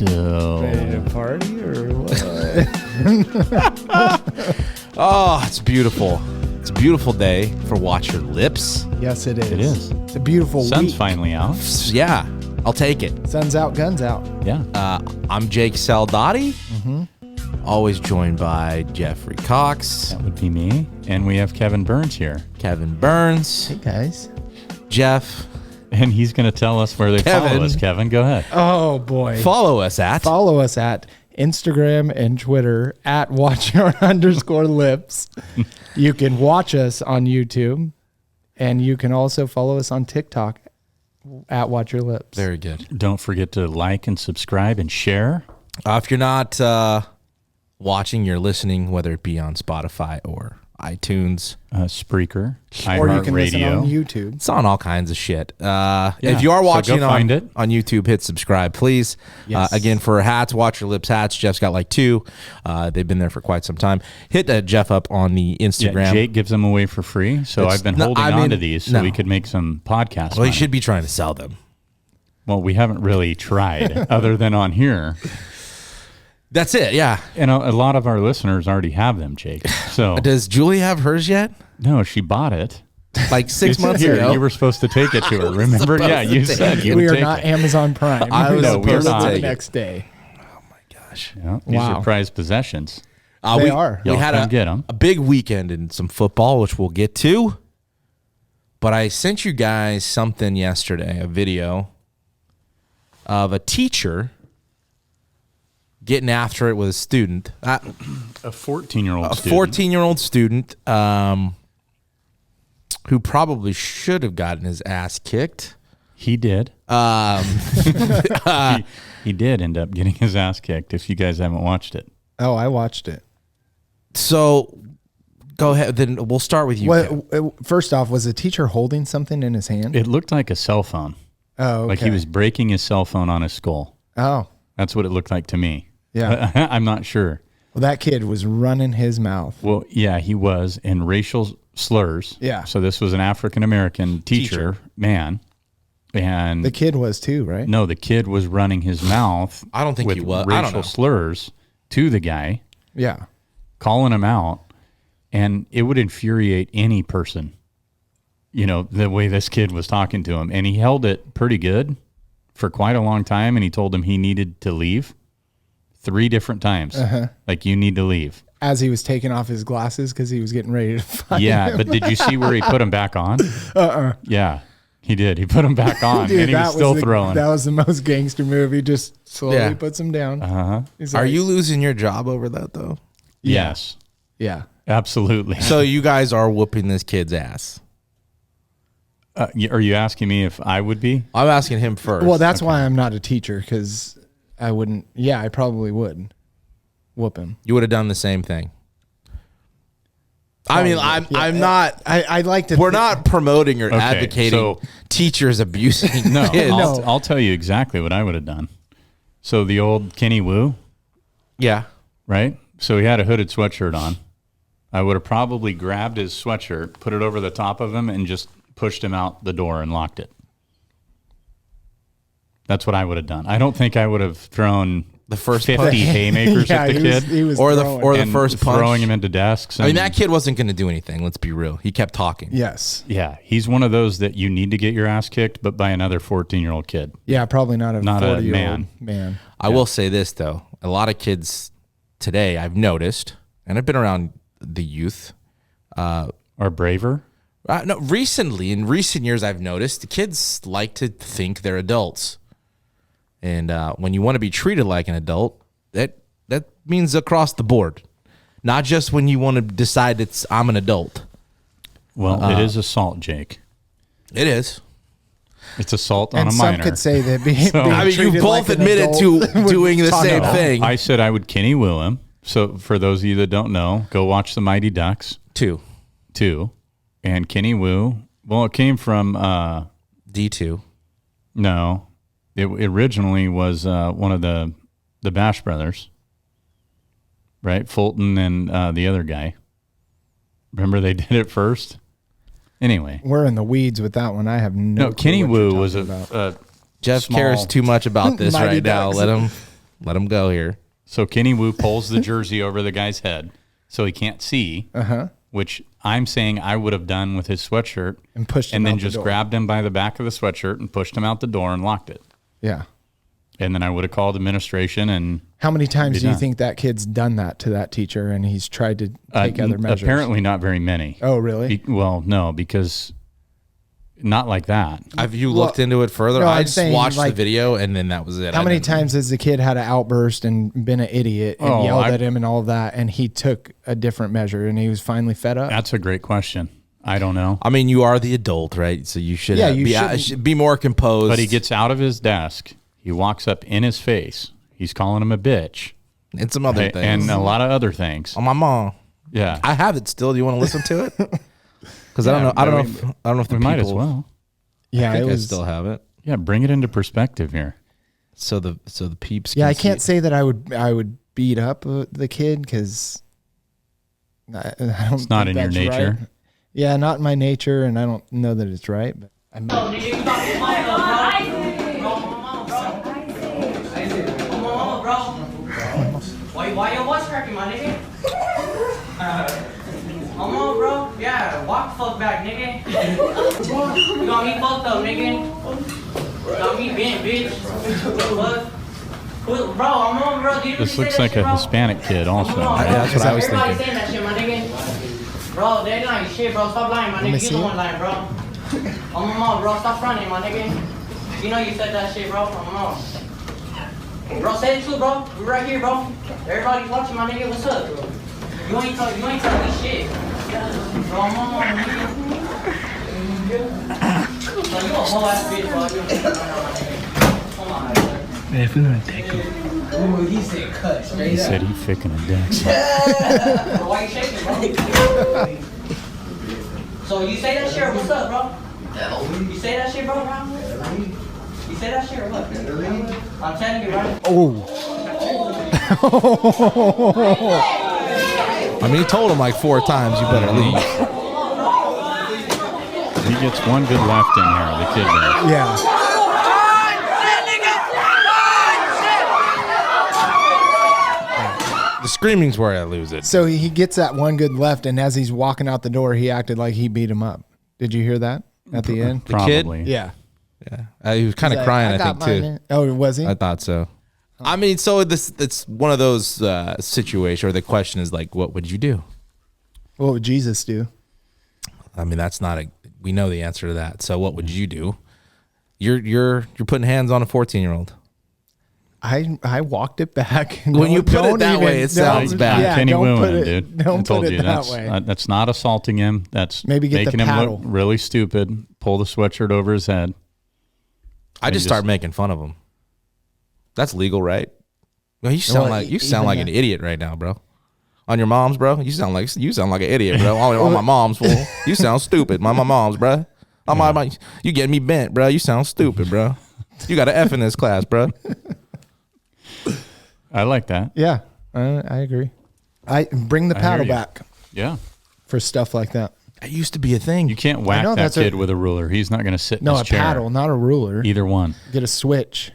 So Ready to party or what? Oh, it's beautiful. It's a beautiful day for Watch Your Lips. Yes, it is. it is. It's a beautiful Sun's week. finally out. Yeah, I'll take it. Sun's out, guns out. Yeah. I'm Jake Saldati. Always joined by Jeffrey Cox, That would be me. And we have Kevin Burns here. Kevin Burns, Hey, guys. Jeff. And he's going to tell us where they Kevin. follow us. Kevin, go ahead. Oh, boy. Follow us at Follow us at Instagram and Twitter at watchyour_lips. You can watch us on YouTube, and you can also follow us on TikTok at Watch Your Lips. Very good. Don't forget to like and subscribe and share. If you're not watching, you're listening, whether it be on Spotify or iTunes. Spreaker, Or you can listen on iHeartRadio. YouTube. It's on all kinds of shit. If you are so watching go find it. on YouTube, hit subscribe, please. Yes. Again, for hats, Watch Your Lips hats, Jeff's got like 2. They've been there for quite some time. Hit Jeff up on the Instagram. Yeah, Jake gives them away for free. So It's- I've been no, holding I on mean, to these so no. we could make some podcast Well, money. you should be trying to sell them. Well, we haven't really tried other than on here. That's it, yeah. And a lot of our listeners already have them, Jake. So Does Julie have hers yet? no, she bought it. Like 6 months Here, ago. you were supposed to take it to her. Remember? Yeah, you to said take you We would are take not it. Amazon Prime. I was No, we're supposed to not. the take it. next day. Gosh. Yeah, these Wow. are prized possessions. They we are. We Y'all had come get 'em. a big weekend in some football, which we'll get to. But I sent you guys something yesterday, a video of a teacher getting after it with a student. A 14-year-old A student. 14-year-old student who probably should have gotten his ass kicked. He did. He did end up getting his ass kicked, if you guys haven't watched it. Oh, I watched it. So go ahead. Then we'll start with you. Kev. First off, was the teacher holding something in his hand? It looked like a cell phone. Oh, okay. Like he was breaking his cell phone on his skull. Oh, That's what it looked like to me. yeah. I'm not sure. Well, that kid was running his mouth. Well, yeah, he was in racial slurs. Yeah. So this was an African-American teacher, man. And The kid was too, right? no, the kid was running his mouth. I don't think with he was. I don't racial know. slurs to the guy, Yeah. calling him out, and it would infuriate any person. You know, the way this kid was talking to him, and he held it pretty good for quite a long time, and he told him he needed to leave 3 different times. Like, you need to leave. As he was taking off his glasses because he was getting ready to fight. Yeah, but did you see where he put him back on? Yeah, he did. He put him back on, Dude, and he was still throwing. That was the most gangster move. He just slowly Yeah. puts him down. Uh-huh. He's Are like, you losing your job over that though? Yes, Yeah. absolutely. So you guys are whooping this kid's ass. Are you asking me if I would be? I'm asking him first. Well, that's why I'm not a teacher, because I wouldn't. Yeah, I probably would whoop him. You would have done the same thing. I mean, I'm Yeah, I'm not. I'd like to. We're not promoting or Okay, advocating so- teachers abusing No, kids. I'll tell you exactly what I would have done. So the old Kenny Wu, Yeah. right? So he had a hooded sweatshirt on. I would have probably grabbed his sweatshirt, put it over the top of him, and just pushed him out the door and locked it. That's what I would have done. I don't think I would have thrown The first 50 punch. haymakers Yeah, at the he was, kid. he was Or the throwing. or the and first punch. throwing him into desks. I mean, and- that kid wasn't going to do anything. Let's be real. He kept talking. Yes. Yeah, he's one of those that you need to get your ass kicked, but by another 14-year-old kid. Yeah, probably not a Not a 40-year-old man. I will say this though: a lot of kids today, I've noticed, and I've been around the youth. Or braver. No, recently, in recent years, I've noticed the kids like to think they're adults, and when you want to be treated like an adult, that means across the board, not just when you want to decide I'm an adult. Well, it is assault, Jake. It is. It's assault on And a some minor. could say that being I mean, you treated both like an admitted adult to would doing the talk same about- thing. I said I would Kenny Woo him. So for those of you that don't know, go watch the Mighty Ducks Two, 2. And Kenny Woo, well, it came from, D2. no, it originally was one of the Bash brothers, right? Fulton and the other guy. Remember they did it first? Anyway. We're in the weeds with that one. I have no. No, clue Kenny what you're Woo was talking about. a Jeff small- cares too much about this Mighty right now. Ducks. Let him. Let him go here. So Kenny Wu pulls the jersey over the guy's head so he can't see, which I'm saying I would have done with his sweatshirt. And pushed him and then out the just door. grabbed him by the back of the sweatshirt and pushed him out the door and locked it. Yeah. And then I would have called administration and How many times do you done. think that kid's done that to that teacher and he's tried to take other measures? apparently not very many. Oh, really? Well, no, because not like that. Have you looked into it further? no, I I'm just saying, watched the like, video and then that was it. How I many didn't- times has the kid had an outburst and been an idiot and yelled at him and all of that, and he took a different measure and he was finally fed up? That's a great question. I don't know. I mean, you are the adult, right? So you should, Yeah, you should be more composed. But he gets out of his desk. He walks up in his face. He's calling him a bitch. and some other things. And a lot of other things. On my mom. Yeah. I have it still. Do you want to listen to it? Because I don't know. I don't know if the we people, might as well. Yeah, I think it I was. still have it. Yeah, bring it into perspective here. So the peeps. Yeah, can I can't see. say that I would beat up the kid because I don't. It's not think in your that's nature. right. Yeah, not in my nature, and I don't know that it's right. But I might. Why your voice cracking, my nigga? Come on, bro. Yeah, walk the fuck back, nigga. You got me fucked up, nigga. Got me bent, bitch. What? Bro, I'm on, bro. Did you This really looks say like that a shit, bro? Hispanic kid also. Come on, bro. Yeah, that's what I was Everybody thinking. saying that shit, my nigga. Bro, they lying shit, bro. Stop lying, my me nigga. see You the it. one lying, bro. I'm on, bro. Stop fronting, my nigga. You know you said that shit, bro. I'm on. Bro, say the truth, bro. We're right here, bro. Everybody's watching, my nigga. What's up? You ain't telling me shit. Bro, I'm on, nigga. Bro, you a whole ass bitch, bro. You a my nigga. Come on, man. Man, if we're gonna take him. Ooh, he said cut straight He up. said he ficking a dick. Bro, why you shaking, bro? So you say that shit or what's up, bro? You say that shit, bro? You say that shit or what? I'm telling you, right? I mean, he told him like 4 times, you better leave. He gets one good left in here, the kid does. Yeah. The screaming's where I lose it. So he gets that one good left, and as he's walking out the door, he acted like he beat him up. Did you hear that at the end? The kid? Probably. Yeah. Yeah, he was kind of He's like, crying, I got think, too. mine. Oh, was he? I thought so. I mean, so it's one of those situations where the question is like, what would you do? What would Jesus do? I mean, that's not a. We know the answer to that. So, what would you do? You're putting hands on a 14-year-old. I walked it back. When you put it that way, it sounds bad. Yeah, Kenny don't Wu put him, it, dude. Don't I told put it you that that's way. that's not assaulting him. That's Maybe get the making him paddle. look really stupid. Pull the sweatshirt over his head. I just start making fun of him. That's legal, right? Well, you sound Well, like an even idiot right now, bro. On your mom's, bro. You sound like an idiot, bro. On my mom's, fool. You sound stupid. My mom's, bro. You getting me bent, bro. You sound stupid, bro. You got an F in this class, bro. I like that. Yeah, I agree. I bring the I hear paddle you. back Yeah. for stuff like that. That used to be a thing. You can't whack know, that that's a- kid with a ruler. He's not going to sit in No, his a chair. paddle, not a ruler. Either one. Get a switch.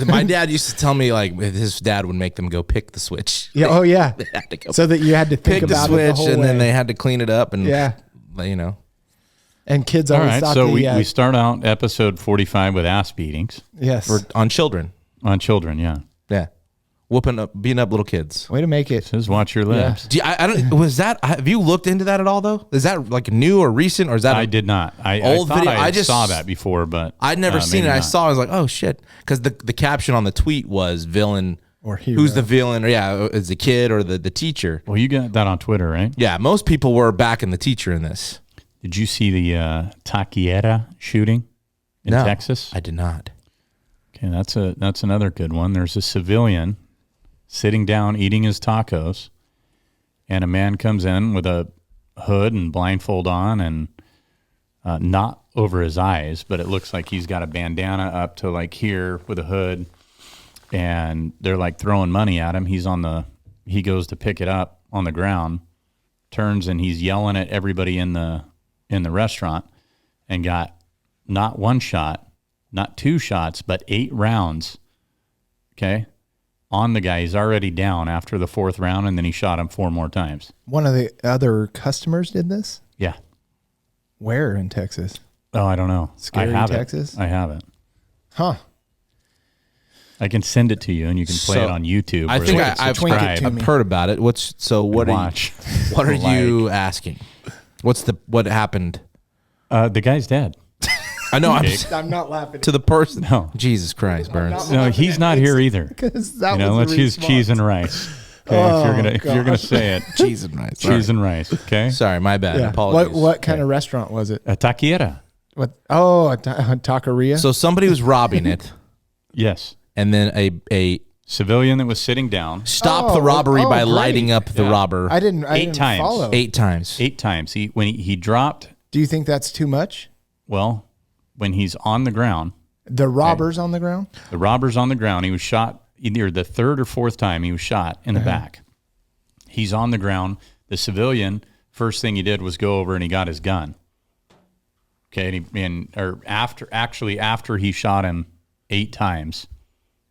My dad used to tell me like his dad would make them go pick the switch. Yeah. Oh, yeah. They had to go So that you had to think pick the about it the switch, whole and way. then they had to clean it up, and Yeah. you know. And kids All always right. thought So the, we start out episode 45 with ass beatings yes. On children. on children. Yeah. Yeah. Beating up little kids. Way to make it. Says watch your lips. Do you, I don't. Was that? Have you looked into that at all though? Is that like new or recent, or is that? I did not. I Old thought video? I I just- saw that before, but I'd never seen it. maybe I not. saw. I was like, oh shit, because the caption on the tweet was villain Or hero. Who's the villain? Or yeah, is the kid or the teacher? Well, you got that on Twitter, right? Yeah, most people were backing the teacher in this. Did you see the Taquiera shooting in No, Texas? I did not. Okay, that's another good one. There's a civilian sitting down eating his tacos, and a man comes in with a hood and blindfold on, and not over his eyes, but it looks like he's got a bandana up to like here with a hood, and they're like throwing money at him. He goes to pick it up on the ground, turns, and he's yelling at everybody in the restaurant, and got not one shot, not two shots, but 8 rounds. Okay. on the guy. He's already down after the 4th round, and then he shot him 4 more times. One of the other customers did this? Yeah. Where in Texas? Oh, I don't know. Scary I have Texas? I haven't. Huh. I can send it to you, and you can play it on YouTube. I or think like I've subscribe. to me. heard about it. What Watch. What are you asking? What happened? The guy's dead. I know. I'm not laughing. To the person. No. Jesus Christ, Burns. No, he's not here either. Because that Let's use cheese and rice. Okay, if you're gonna say it, Cheese and rice. cheese and rice. Okay, Sorry, my bad. Yeah. Apologies. What kind of restaurant was it? a taquiera. What? Oh, a taqueria. So somebody was robbing it, Yes, and then a civilian that was sitting down stopped the robbery by great. lighting up the Yeah. robber I didn't 8 times. follow. 8 times. 8 times. When he dropped. Do you think that's too much? Well, when he's on the ground, The robbers on the ground? the robber's on the ground. He was shot either the 3rd or 4th time. He was shot in the back. He's on the ground. The civilian, first thing he did was go over and he got his gun. Okay, after he shot him 8 times,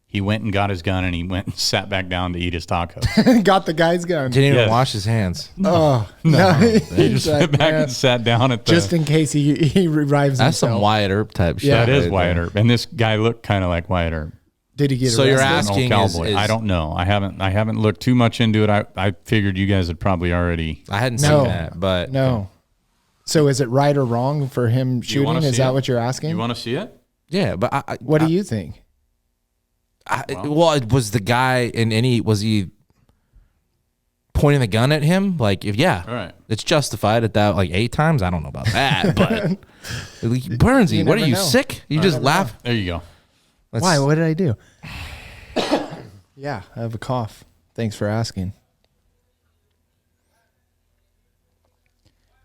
he went and got his gun and he went and sat back down to eat his tacos. Got the guy's gun. Didn't even Yes. wash his hands. Oh, no. He just went back and sat down at the. just in case he revives That's some himself. Wyatt Earp type shit. That is right Wyatt there. Earp, and this guy looked kind of like Wyatt Earp. Did he get So arrested? you're An asking- old is- cowboy. is- I don't know. I haven't looked too much into it. I figured you guys had probably already. I hadn't No. seen that, but No. So is it right or wrong for him You wanna shooting? Is see that it? what you're asking? You want to see it? yeah. But What do you think? well, it was the guy in any was he pointing the gun at him? Like if All right. it's justified at that like 8 times. I don't know about that, but Burnsy, You what are never you know. sick? You just laugh. There you go. Why? What did I do? Yeah, I have a cough. Thanks for asking.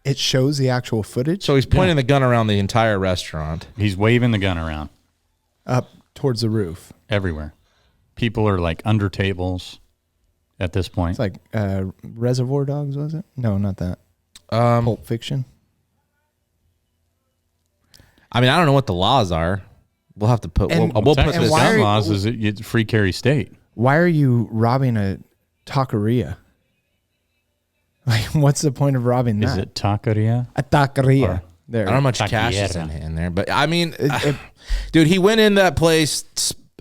It shows the actual footage So he's pointing the gun around the entire restaurant. He's waving the gun around up towards the roof. everywhere. People are like under tables at this point. It's like Reservoir Dogs, was it? No, not that. Pulp Fiction. I mean, I don't know what the laws are. We'll have to put. And- We'll put Texas this. why gun are- laws is it's free carry state. Why are you robbing a taqueria? Like, what's the point of robbing that? Is it taqueria? A taqueria? Or- There. I don't know how much cash is Taquiera. in there, but I mean, It- dude, he went in that place.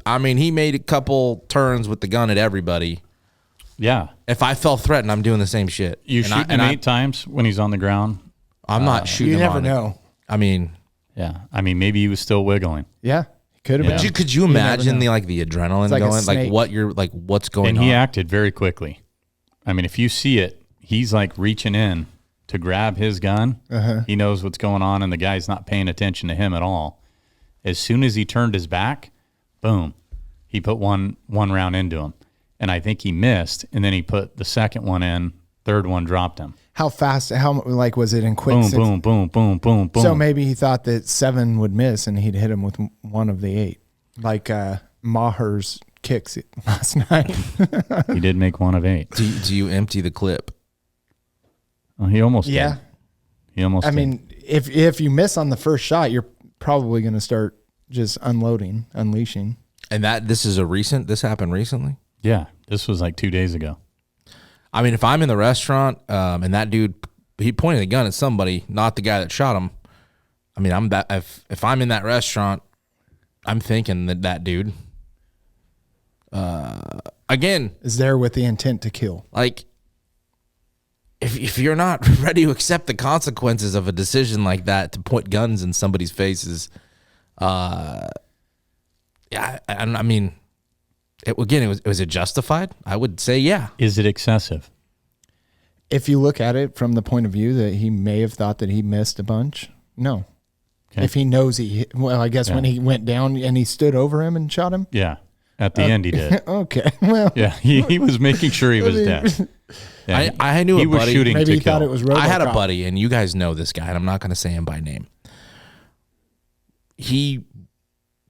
I mean, he made a couple turns with the gun at everybody. Yeah. If I felt threatened, I'm doing the same shit. You And shoot him 8 times when he's on the ground. I'm not shooting. you him never on it. know. I mean, Yeah. I mean, maybe he was still wiggling. Yeah, could have Yeah. been. could you never imagine know. the adrenaline like a going? Like snake. what you're like, what's going And on? he acted very quickly. I mean, if you see it, he's like reaching in to grab his gun. He knows what's going on, and the guy's not paying attention to him at all. As soon as he turned his back, boom, he put one round into him. And I think he missed, and then he put the second one in, third one dropped him. How fast? How like was it in quick? Boom, suc- boom, boom, boom, boom, boom. So maybe he thought that 7 would miss, and he'd hit him with one of the 8, like Maher's kicks last night. He did make one of 8. do you empty the clip? Well, he almost Yeah. did. He almost I did. mean, if you miss on the first shot, you're probably going to start just unleashing. And this is this happened recently. Yeah, this was like 2 days ago. I mean, if I'm in the restaurant and that dude, he pointed a gun at somebody, not the guy that shot him. I mean, if I'm in that restaurant, I'm thinking that dude. Again, Is there with the intent to kill? like if you're not ready to accept the consequences of a decision like that to point guns in somebody's faces, yeah, I mean, was it justified? I would say yeah. Is it excessive? If you look at it from the point of view that he may have thought that he missed a bunch, no. Okay. If he knows well, I guess when Yeah. he went down and he stood over him and shot him. Yeah. At the end, he did. Okay, well, Yeah, he was making sure he was dead. Yeah, I knew he a was buddy. shooting maybe to he thought kill. it was RoboCop. I had a buddy, and you guys know this guy, and I'm not going to say him by name. He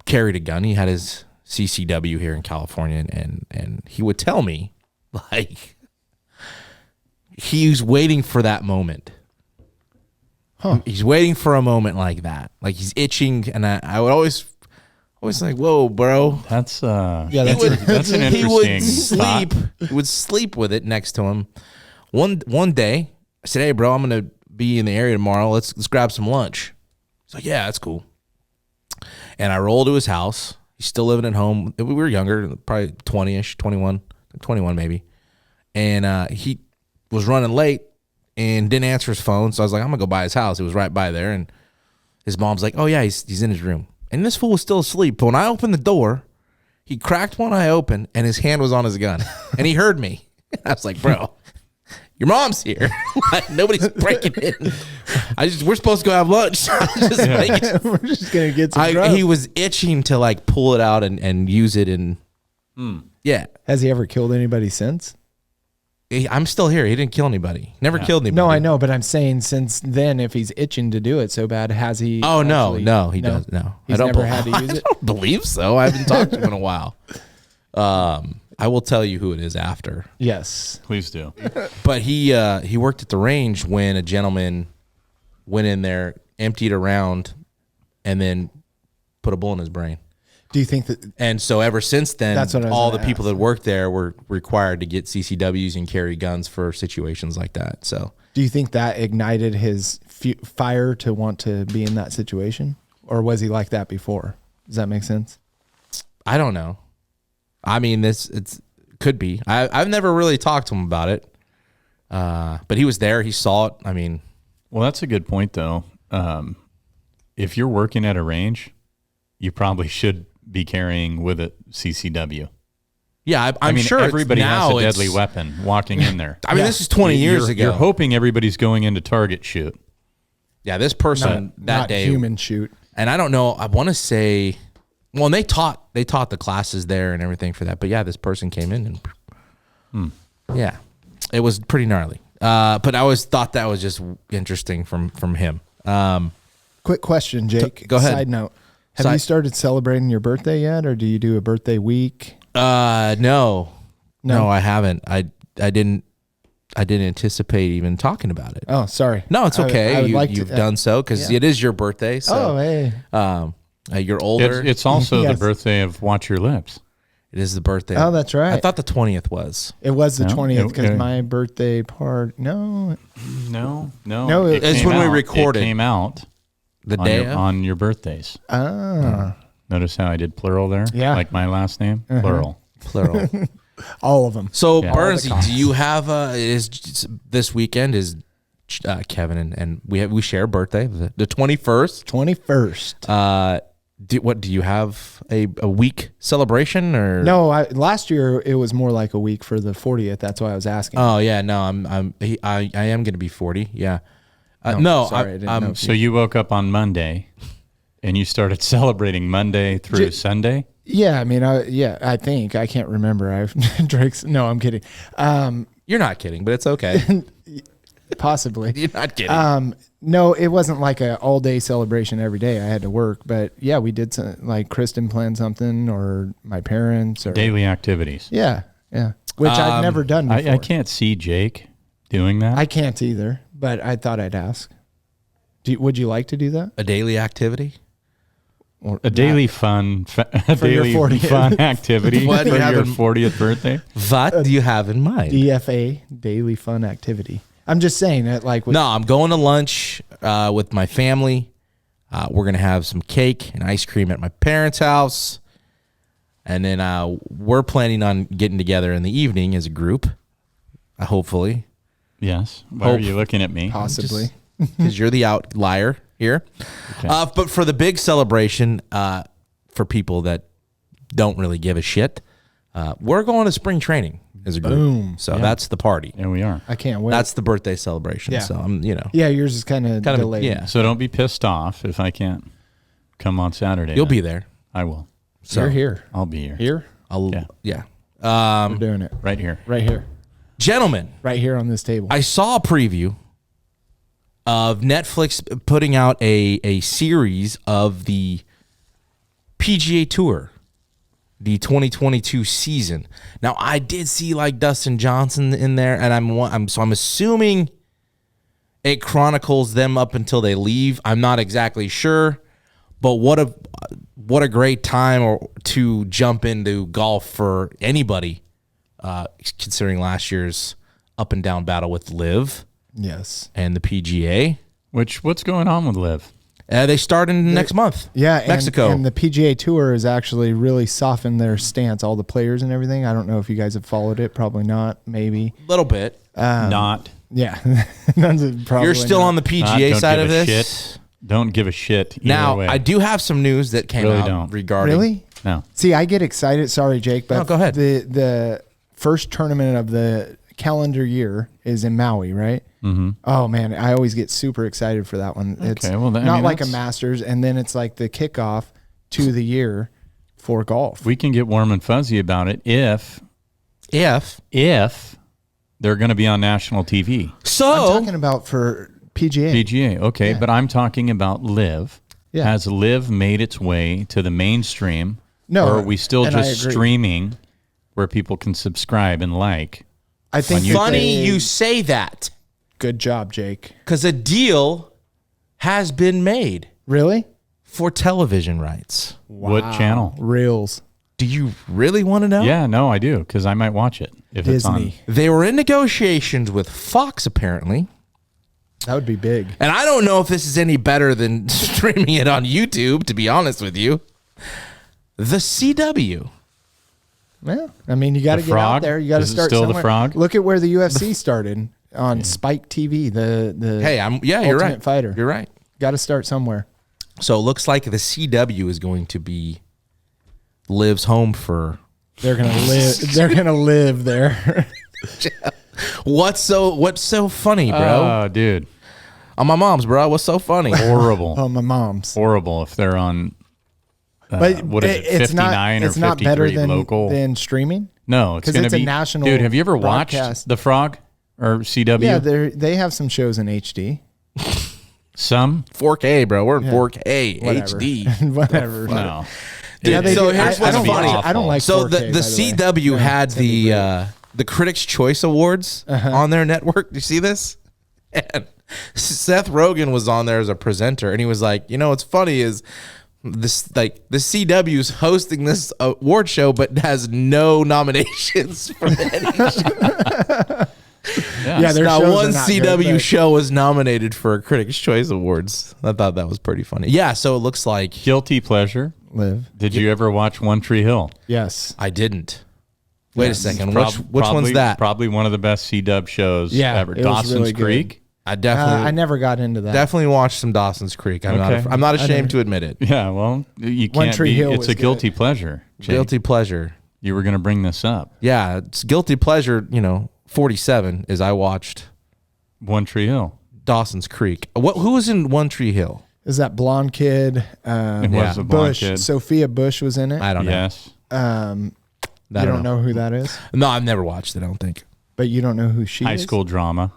carried a gun. He had his CCW here in California, and he would tell me, like, he's waiting for that moment. Huh. He's waiting for a moment like that. Like, he's itching, and I would always was like, whoa, bro. That's Yeah, He that's would, that's an he would interesting thought. sleep. He would sleep with it next to him. One day, I said, "Hey, bro, I'm gonna be in the area tomorrow. Let's grab some lunch." He's like, "Yeah, that's cool." And I rolled to his house. He's still living at home. We were younger, probably 20-ish, 21 maybe. And he was running late and didn't answer his phone. So I was like, I'm gonna go by his house. It was right by there. And his mom's like, oh yeah, he's in his room. And this fool was still asleep. But when I opened the door, he cracked one eye open and his hand was on his gun. And he heard me. I was like, bro, your mom's here. Like, nobody's breaking in. We're supposed to go have lunch. We're just gonna get some grub. He was itching to like pull it out and use it. And yeah, Has he ever killed anybody since? I'm still here. He didn't kill anybody. Never killed anybody. No, I know, but I'm saying since then, if he's itching to do it so bad, has he? Oh no, actually- no, he does no. He's never had to use I it. don't believe so. I haven't talked to him in a while. I will tell you who it is after. Yes. Please do. But he worked at the range when a gentleman went in there, emptied a round, and then put a bullet in his brain. Do you think that? And so ever since then, That's what I was all the gonna people that worked there were required to get CCWs and carry guns for situations like that. So Do you think that ignited his fire to want to be in that situation, or was he like that before? Does that make sense? I don't know. I mean, it could be. I've never really talked to him about it, but he was there. He saw it. I mean, Well, that's a good point, though. If you're working at a range, you probably should be carrying with it CCW. yeah, I I'm mean, sure everybody has now a deadly it's- weapon walking in there. I mean, this is 20 years You're- ago. You're hoping everybody's going into target shoot. Yeah, this person that Not day, human shoot. and I don't know. I want to say, well, and they taught the classes there and everything for that. But yeah, this person came in and yeah, it was pretty gnarly. But I always thought that was just interesting from him. Quick question, Jake. Go ahead. Side note: Have Side- you started celebrating your birthday yet, or do you do a birthday week? No, I haven't. I didn't anticipate even talking about it. Oh, sorry. No, it's okay. I would like You've to, done so because yeah. it is your birthday. So, Oh, hey. you're older. It's also Yes. the birthday of Watch Your Lips. It is the birthday. Oh, that's right. I thought the 20th was. It was the No? 20th because Okay. my birthday part. No, No. No, it it's came when we out. recorded. It came out The on day your, of? on your birthdays. Notice how I did plural there? Yeah. Like my last name? Plural. Plural. all of them. So, Yeah. Bernsey, do you have this weekend is Kevin and we share a birthday, the 21st. 21st. Do you have a week celebration or No, last year it was more like a week for the 40th. That's why I was asking. Oh yeah, no, I am going to be 40. Yeah. No, sorry, I didn't know if So you woke up on Monday and you started celebrating Monday through Sunday? Yeah, I mean, I think I can't remember. I've Drake's. No, I'm kidding. You're not kidding, but it's okay. Possibly. You're not kidding. No, it wasn't like a all day celebration every day. I had to work, but yeah, we did like Kristen planned something, or my parents, or Daily activities. yeah, which I've never done before. I can't see Jake doing that. I can't either, but I thought I'd ask. Would you like to do that? A daily activity? Or A daily fun, a For your daily 40th. fun activity What do for you have your in- 40th birthday. What do you have in mind? DFA, daily fun activity. I'm just saying that, like, with, No, I'm going to lunch with my family. We're going to have some cake and ice cream at my parents' house. And then we're planning on getting together in the evening as a group, hopefully. Yes. Why are you looking at me? possibly. Because you're the outlier here. Okay. But for the big celebration, for people that don't really give a shit, we're going to spring training as a group. Boom. So that's the party. There we are. I can't wait. That's the birthday celebration. Yeah. So I'm, yeah, yours is kind of delayed. yeah. So don't be pissed off if I can't come on Saturday. You'll night. be there. I will. So You're here. I'll be here. Here? Yeah. We're doing it. Right here. Right here. Gentlemen, Right here on this table. I saw a preview of Netflix putting out a series of the PGA Tour, the 2022 season. Now, I did see like Dustin Johnson in there, and I'm assuming it chronicles them up until they leave. I'm not exactly sure, But what a great time to jump into golf for anybody, considering last year's up and down battle with Liv Yes. and the PGA. What's going on with Liv? They start in next month. Yeah, Mexico. And the PGA Tour has actually really softened their stance, all the players and everything. I don't know if you guys have followed it. Probably not. Maybe. A little bit. Not. Yeah. Probably You're still not. on the PGA Don't side give of a this. shit. Don't give a shit. Either Now, way. I do have some news that came Really out don't. regarding. Really? No. See, I get excited. Sorry, Jake, but No, go ahead. The first tournament of the calendar year is in Maui, right? Mm-hmm. Oh man, I always get super excited for that one. It's Okay, well, I not mean, like a that's- Masters, and then it's like the kickoff to the year for golf. We can get warm and fuzzy about it if they're going to be on national TV. I'm So, talking about for PGA. PGA, okay, Yeah. but I'm talking about Liv. Yeah. Has Liv made its way to the mainstream? No, Or are we still and I just agree. streaming where people can subscribe and like? I think on that funny they- you say that Good job, Jake. because a deal has been made Really? for television rights. What channel? Reels. Do you really want to know? Yeah, no, I do, because I might watch it if it's on. Disney. They were in negotiations with Fox, apparently. That would be big. And I don't know if this is any better than streaming it on YouTube, to be honest with you. The CW. Well, I mean, you got to The get out Frog? there. You got to Is it start still the somewhere. Frog? Look at where the UFC started on Spike TV. The Hey, you're right. Ultimate Fighter. You're right. Got to start somewhere. So it looks like the CW is going to be Liv's home for. They're gonna live. They're gonna live there. What's so funny, bro? Oh, dude. On my mom's, bro. What's so funny? Horrible. Oh, my mom's. Horrible if they're on, But what is it, it's 59 not. or It's not 53 better than local? streaming. No, it's 'Cause going to it's a be national Dude, have you ever watched broadcast. The Frog or CW? Yeah, they have some shows in HD. Some? 4K, bro. We're in 4K Whatever. HD. Whatever. No. Dude, Yeah, they so do. here's I what's don't funny. like. I don't like. So 4K, the by way. CW had the Critics' Choice Awards on their network. Do you see this? And Seth Rogen was on there as a presenter, and he was like, "What's funny is this, like, the CW's hosting this award show, but has no nominations for any show. Yeah, their Not shows one are not CW good, but- show was nominated for a Critics' Choice Awards. I thought that was pretty funny. Yeah, so it looks like Guilty Pleasure. Live. Did you ever watch One Tree Hill? Yes. I didn't. Wait a second. Prob- Which one's probably- that? Probably one of the best C-Dub shows Yeah, ever. it was Dawson's really good. Creek. I definitely I never got into that. definitely watched some Dawson's Creek. I'm Okay. not ashamed to admit it. Yeah, well, you One can't Tree be. Hill It's was a guilty good. pleasure. Jake. Guilty pleasure. You were going to bring this up. Yeah, it's guilty pleasure. 47 is I watched One Tree Hill. Dawson's Creek. Who was in One Tree Hill? Is that blonde kid? It was Yeah. a blonde Bush. kid. Sophia Bush was in it. I don't know. Yes. You I don't know who that is, No, I've never watched it. I don't think. but you don't know who she High is. school drama.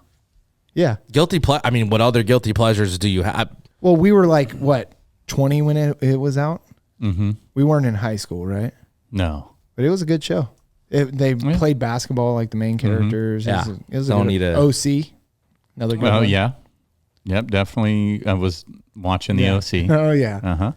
Yeah. Guilty I mean, what other guilty pleasures do you have? Well, we were like what 20 when it was out. Mm-hmm. We weren't in high school, right? No. But it was a good show. They played basketball like the main characters. Yeah. It was Don't a need good a- OC. Another good Well, one. yeah. Yep, definitely. I was watching the OC. Oh yeah. Uh-huh.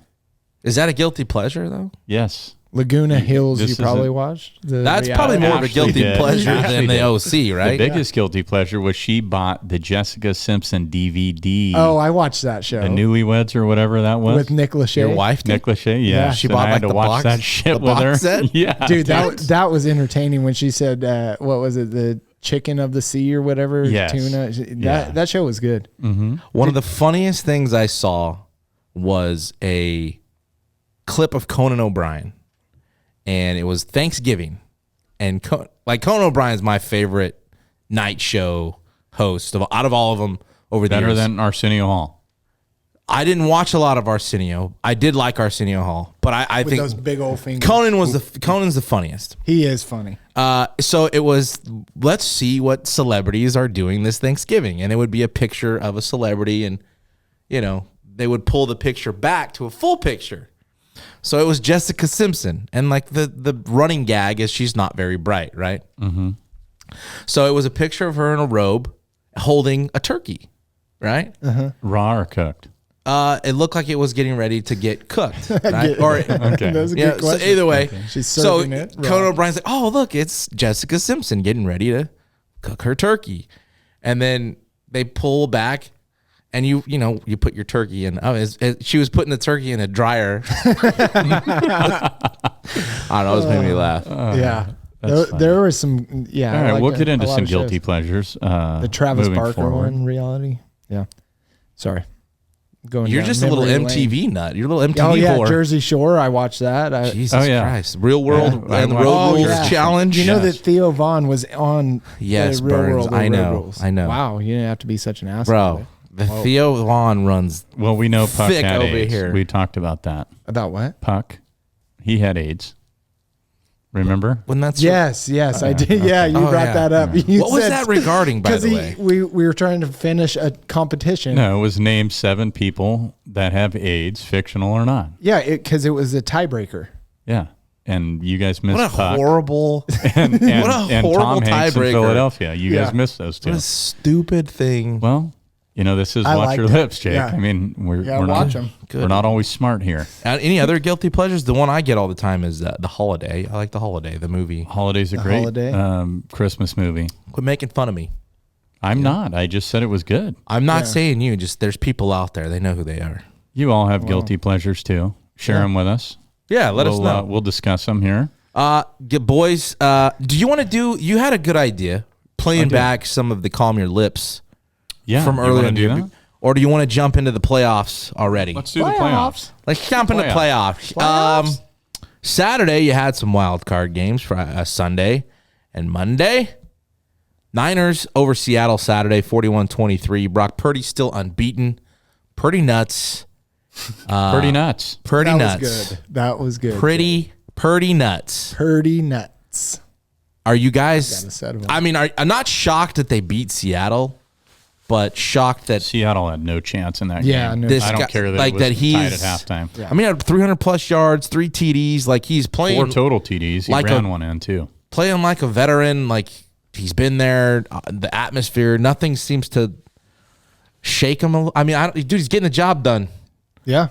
Is that a guilty pleasure though? Yes. Laguna Hills. this You is probably a- watched. The That's reality- probably more of a Ashley guilty did. pleasure Ashley than the did. OC, right? The biggest guilty pleasure was she bought the Jessica Simpson DVD. Oh, I watched that show the Newlyweds or whatever that was. with Nick Lachey. Your wife did? Nick Lachey, Yeah. yeah. She And bought I had like to the watch box- that shit the with box her. set? Yeah, Dude, that was entertaining when she said, "What was it? The chicken of the sea or whatever? Yes. Tuna." Yeah. That show was good. One of the funniest things I saw was a clip of Conan O'Brien, and it was Thanksgiving. And Conan O'Brien's my favorite night show host out of all of them over the better years. than Arsenio Hall. I didn't watch a lot of Arsenio. I did like Arsenio Hall, but I With think those big old fingers. Conan's the funniest. He is funny. So it was, let's see what celebrities are doing this Thanksgiving. And it would be a picture of a celebrity, and, they would pull the picture back to a full picture. So it was Jessica Simpson. And like the running gag is she's not very bright, right? Mm-hmm. So it was a picture of her in a robe holding a turkey, right? Raw or cooked? It looked like it was getting ready to get cooked. Right? Or Okay. That was a yeah, good so question. either way, She's so serving it Conan raw. O'Brien's like, oh look, it's Jessica Simpson getting ready to cook her turkey, and then they pull back, and you put your turkey in. She was putting the turkey in a dryer. I don't know, it was making me laugh. Yeah. That's funny. There were some, yeah. All I right, liked we'll get a into lot some of guilty shows. pleasures. The Travis moving Barker forward. one, reality. Yeah. Sorry. Going You're down just a little memory MTV lane. nut. You're a little MTV Oh, yeah. whore. Jersey Shore. I watched that. Jesus Oh, yeah. Christ. Real World Yeah. and the I Road watched- Rules yeah. Challenge. You know Yes. that Theo Vaughn was on Yes, the Real Burns. World or I Road know. Rules. I know. Wow. You didn't have to be such an asshole. Bro, the Theo Vaughn runs. Well, we know Puck Thick had over AIDS. here. We talked about that. About what? Puck, he had AIDS. Remember? When that's Yes, I did. Yeah, you Oh, brought yeah. that up. You What was said- that regarding, by 'cause the way? we were trying to finish a competition. No, it was named 7 people that have AIDS, fictional or not. Yeah, because it was a tiebreaker. Yeah. And you guys missed What a Puck. horrible, and what a and horrible Tom Hanks in tiebreaker. Philadelphia. You Yeah. guys missed those two. what a stupid thing. Well, this is I watch liked your it. lips, Jake. Yeah. I mean, we're Yeah, not watch 'em. we're not always smart here. Any other guilty pleasures? The one I get all the time is The Holiday. I like The Holiday, the movie. Holidays are The great. Holiday? Christmas movie. Quit making fun of me. I'm not. I just said it was good. I'm not Yeah. saying you. Just there's people out there. They know who they are. You all have guilty pleasures too. Share them with us. Yeah, let us know. We'll discuss them here. Boys, do you want to do? You had a good idea playing back some of the Calm Your Lips Yeah, from you earlier wanna in the do year, that? or do you want to jump into the playoffs already? Let's do the playoffs. Let's jump into playoffs. Saturday, you had some wild card games for Sunday and Monday. Niners over Seattle Saturday, 41-23. Brock Purdy still unbeaten. Pretty nuts. Pretty nuts. Pretty That nuts. was good. That was good. Pretty nuts. Pretty nuts. Are you Got a guys? set of 'em. I mean, I'm not shocked that they beat Seattle, but shocked that Seattle had no chance in that Yeah, game. no This I don't guy- care that like it was that tied at he's- halftime. Yeah. I mean, he had 300 plus yards, 3 TDs. Like he's 4 playing total TDs. He like ran a- one in too. playing like a veteran. Like he's been there. The atmosphere, nothing seems to shake him. I mean, dude, he's getting the job done. Yeah.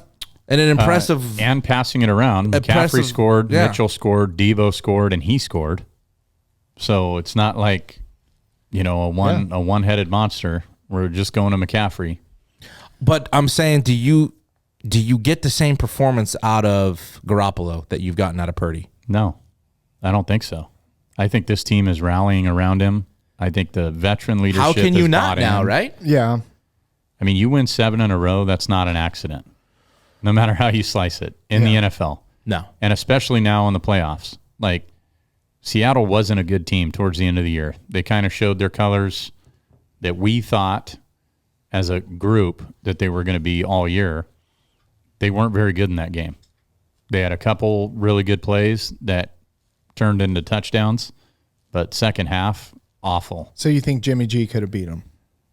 And an impressive. And passing it around. Impressive- McCaffrey scored, yeah. Mitchell scored, Devo scored, and he scored. So it's not like, a one-headed monster. We're just going to McCaffrey. But I'm saying, do you get the same performance out of Garoppolo that you've gotten out of Purdy? No, I don't think so. I think this team is rallying around him. I think the veteran leadership. How can you is not bought now, in. right? Yeah. I mean, you win 7 in a row. That's not an accident, no matter how you slice it in the NFL. No. And especially now in the playoffs. Like, Seattle wasn't a good team towards the end of the year. They kind of showed their colors that we thought as a group that they were going to be all year. They weren't very good in that game. They had a couple really good plays that turned into touchdowns, but second half, awful. So you think Jimmy G could have beat him?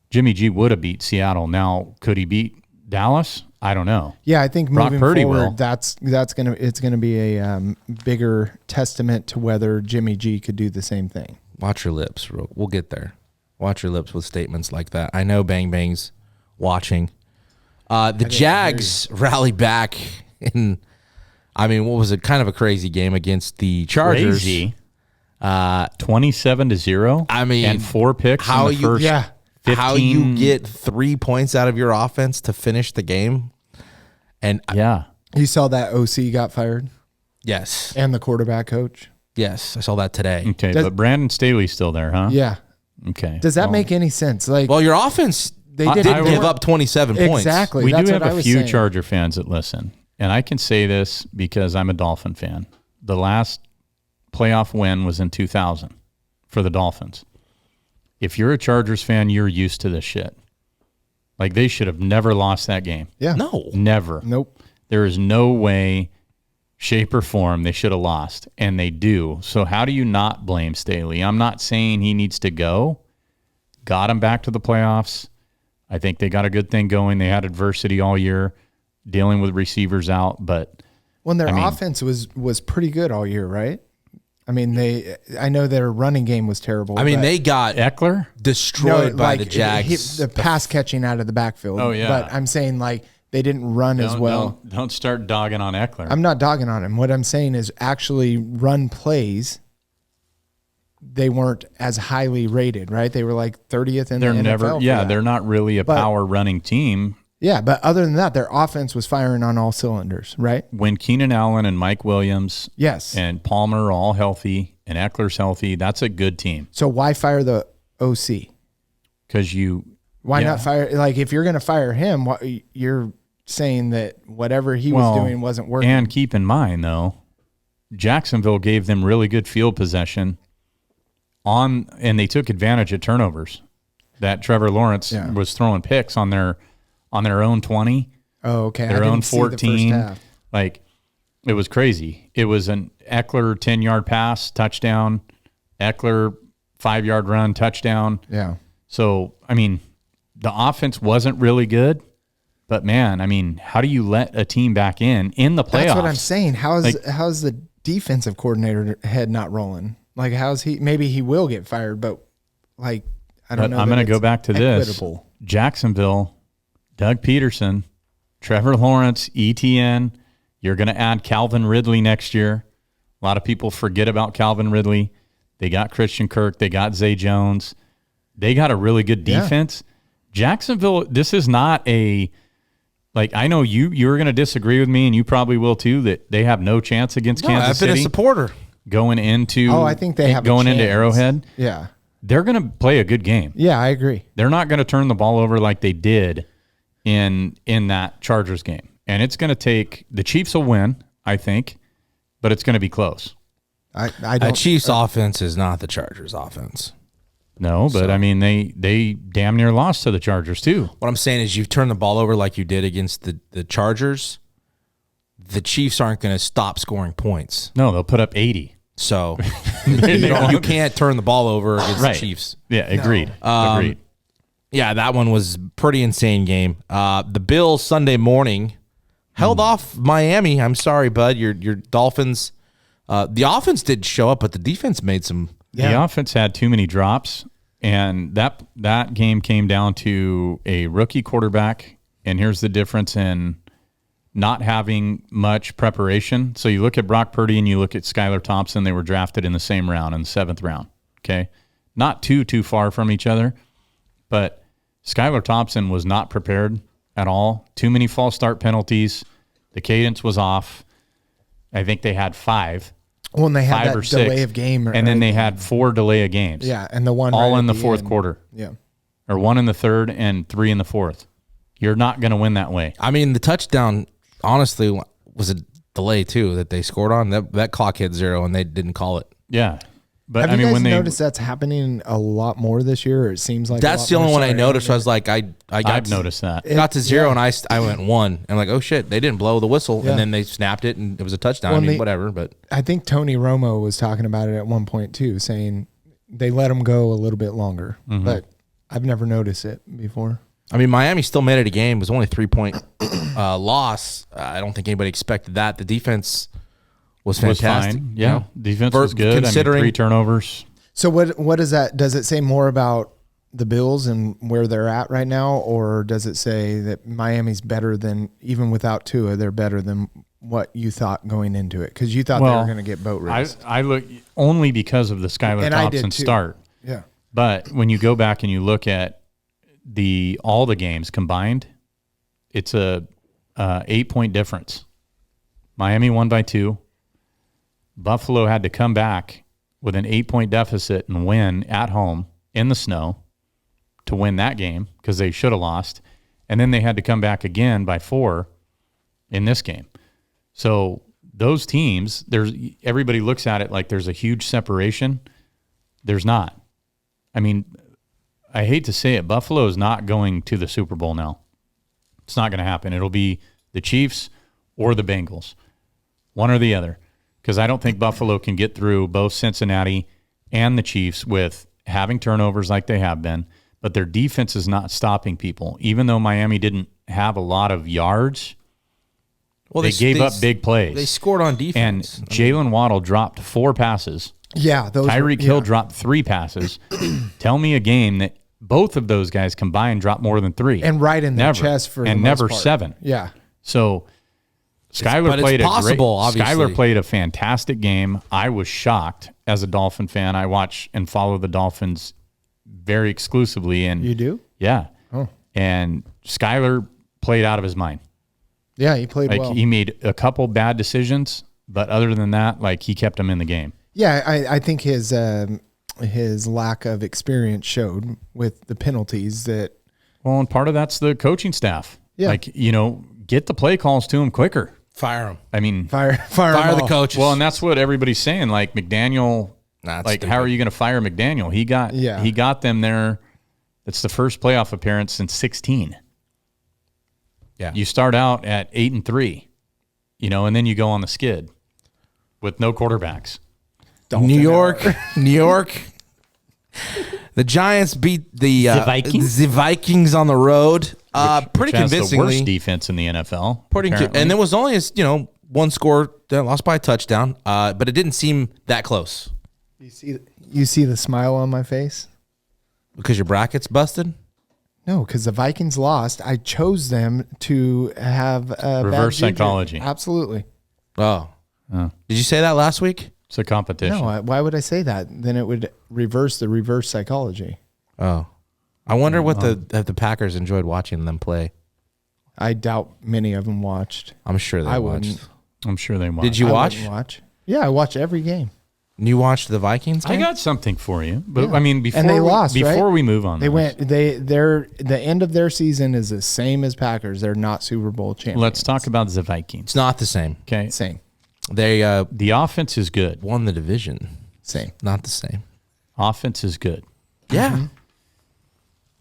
Jimmy G would have beat Seattle. Now, could he beat Dallas? I don't know. Yeah, I think Brock moving Purdy forward, will. it's gonna be a bigger testament to whether Jimmy G could do the same thing. Watch your lips. We'll get there. Watch your lips with statements like that. I know Bang Bang's watching. The Jags rally back in, what was it? Kind of a crazy game against the Chargers. Crazy. 27-0. I mean, and 4 picks how in the you- first Yeah. 15. How you get 3 points out of your offense to finish the game. And Yeah. You saw that OC got fired yes, and the quarterback coach. yes, I saw that today. Okay, Does- but Brandon Staley's still there, huh? Yeah. Okay. Does that make any sense? Like Well, your offense they I- didn't I didn't will- give up 27 points. Exactly. we That's do what have I a was few saying. Charger fans that listen, and I can say this because I'm a Dolphin fan. The last playoff win was in 2000 for the Dolphins. If you're a Chargers fan, you're used to this shit. Like, they should have never lost that game. Yeah. No. Never. Nope. There is no way, shape, or form they should have lost, and they do. So how do you not blame Staley? I'm not saying he needs to go. Got him back to the playoffs. I think they got a good thing going. They had adversity all year, dealing with receivers out, but When their I mean- offense was pretty good all year, right? I mean, I know their running game was terrible. I mean, but- they got Eckler? destroyed by the like, Jags. the pass catching out of the backfield. Oh, yeah. But I'm saying like They didn't run as well. Don't start dogging on Eckler. I'm not dogging on him. What I'm saying is actually run plays, they weren't as highly rated, right? They were like 30th in the NFL. They're not really a power running team. Yeah, but other than that, their offense was firing on all cylinders, right? When Keenan Allen and Mike Williams yes, and Palmer are all healthy and Eckler's healthy, that's a good team. So why fire the OC? Because Why not fire? Like, if you're going to fire him, you're saying that whatever he was doing wasn't working. And keep in mind, though, Jacksonville gave them really good field possession and they took advantage of turnovers. That Trevor Lawrence was throwing picks on their own 20. Oh, okay. Their own 14. Like, it was crazy. It was an Eckler 10-yard pass, touchdown. Eckler 5-yard run, touchdown. Yeah. So, I mean, the offense wasn't really good, but man, I mean, how do you let a team back in the playoffs? That's what I'm saying. How's the defensive coordinator head not rolling? Like, how's he? Maybe he will get fired, but like, I don't know. I'm going to go back to equitable. This. Jacksonville, Doug Peterson, Trevor Lawrence, ETN. You're going to add Calvin Ridley next year. A lot of people forget about Calvin Ridley. They got Christian Kirk. They got Zay Jones. They got a really good defense. Yeah. Jacksonville, this is not I know you're going to disagree with me, and you probably will too, that they have no chance against Kansas City. I've been a supporter. Going into I think they have into Arrowhead. Yeah. They're going to play a good game. Yeah, I agree. They're not going to turn the ball over like they did in that Chargers game. And it's going to take the Chiefs will win, I think, but it's going to be close. I don't. The Chiefs' offense is not the Chargers' offense. No, but I mean they damn near lost to the Chargers too. What I'm saying is, you've turned the ball over like you did against the Chargers. The Chiefs aren't going to stop scoring points. No, they'll put up 80. So you can't turn the ball over against the Chiefs. Yeah, agreed. Agreed. Yeah, that one was pretty insane game. The Bills Sunday morning held off Miami. I'm sorry, bud. Your Dolphins. The offense did show up, but the defense made some. Yeah. The offense had too many drops, and that game came down to a rookie quarterback. And here's the difference in not having much preparation. So you look at Brock Purdy and you look at Skylar Thompson. They were drafted in the same round, in the 7th round. Okay, not too far from each other, but Skylar Thompson was not prepared at all. Too many false start penalties. The cadence was off. I think they had 5. Well, and they had that delay of game. And then they had 4 delay of games. Yeah, and the one all right in the at fourth end. quarter. Yeah. Or 1 in the 3rd and 3 in the 4th. You're not going to win that way. I mean, the touchdown, honestly, was a delay, too, that they scored on. That clock hit 0, and they didn't call it. Yeah. But Have you guys noticed that's happening a lot more this year? Or it seems like that's the only one I noticed. I was like, I've noticed that. Got to 0, and I went 1. And I'm like, oh, shit, they didn't blow the whistle. Yeah. And then they snapped it, and it was a touchdown. Well, whatever. But I think Tony Romo was talking about it at one point, too, saying they let him go a little bit longer. Mm-hmm. But I've never noticed it before. I mean, Miami still made it a game. It was only a 3-point loss. I don't think anybody expected that. The defense was fantastic. Fine. Yeah, defense was good. Considering 3 turnovers. So what is that? Does it say more about the Bills and where they're at right now, or does it say that Miami's better than, even without Tua, they're better than what you thought going into it? Because you thought they were going to get boat raced. I look only because of the Skylar Thompson start. Yeah. But when you go back and you look at all the games combined, it's a 8-point difference. Miami won by 2. Buffalo had to come back with an 8-point deficit and win at home in the snow to win that game because they should have lost. And then they had to come back again by 4 in this game. So those teams, everybody looks at it like there's a huge separation. There's not. I mean, I hate to say it, Buffalo is not going to the Super Bowl now. It's not going to happen. It'll be the Chiefs or the Bengals, one or the other, because I don't think Buffalo can get through both Cincinnati and the Chiefs with having turnovers like they have been, but their defense is not stopping people. Even though Miami didn't have a lot of yards, they gave up big plays. They scored on defense. And Jalen Waddle dropped 4 passes. Yeah. Tyreek Hill dropped 3 passes. Tell me a game that both of those guys combined dropped more than 3. And right in the Never. chest for and the never most part. 7. Yeah. So Skyler but it's played possible, obviously. Skyler played a fantastic game. I was shocked as a Dolphin fan. I watch and follow the Dolphins very exclusively. And You do? yeah. Oh. And Skyler played out of his mind. Yeah, he played Like well. he made a couple bad decisions, but other than that, like he kept them in the game. Yeah, I think his lack of experience showed with the penalties that. Well, and part of that's the coaching staff. Yeah. Like, get the play calls to him quicker. Fire him. I mean, Fire Fire them the all. coaches. well, and that's what everybody's saying. Like McDaniel, Nah, that's like, how stupid. are you going to fire McDaniel? He got them there. It's the first playoff appearance since 16. Yeah. You start out at 8-3, and then you go on the skid with no quarterbacks. New York. The Giants beat the Vikings? the Vikings on the road, pretty Which has the worst convincingly. defense in the NFL. Pretty apparently. and there was only one score that lost by a touchdown, but it didn't seem that close You see the smile on my face? because your bracket's busted. No, because the Vikings lost. I chose them to have a Reverse bad juju. psychology. Absolutely. Oh, did you say that last week? It's a competition. No, why would I say that? Then it would reverse the reverse psychology. Oh, I wonder what the Packers enjoyed watching them play. I doubt many of them watched. I'm sure they I watched. wouldn't. I'm sure they watched. Did you I watch? wouldn't watch? Yeah, I watch every game. You watched the Vikings I game? got something for you, but Yeah. I mean, before And they lost, right? before we move on, They went. The end of their season is the same as Packers. They're not Super Bowl champions. Let's talk about the Vikings. It's not the same. Okay, Same. They the offense is good. won the division. Same. Not the same. Offense is good. Yeah.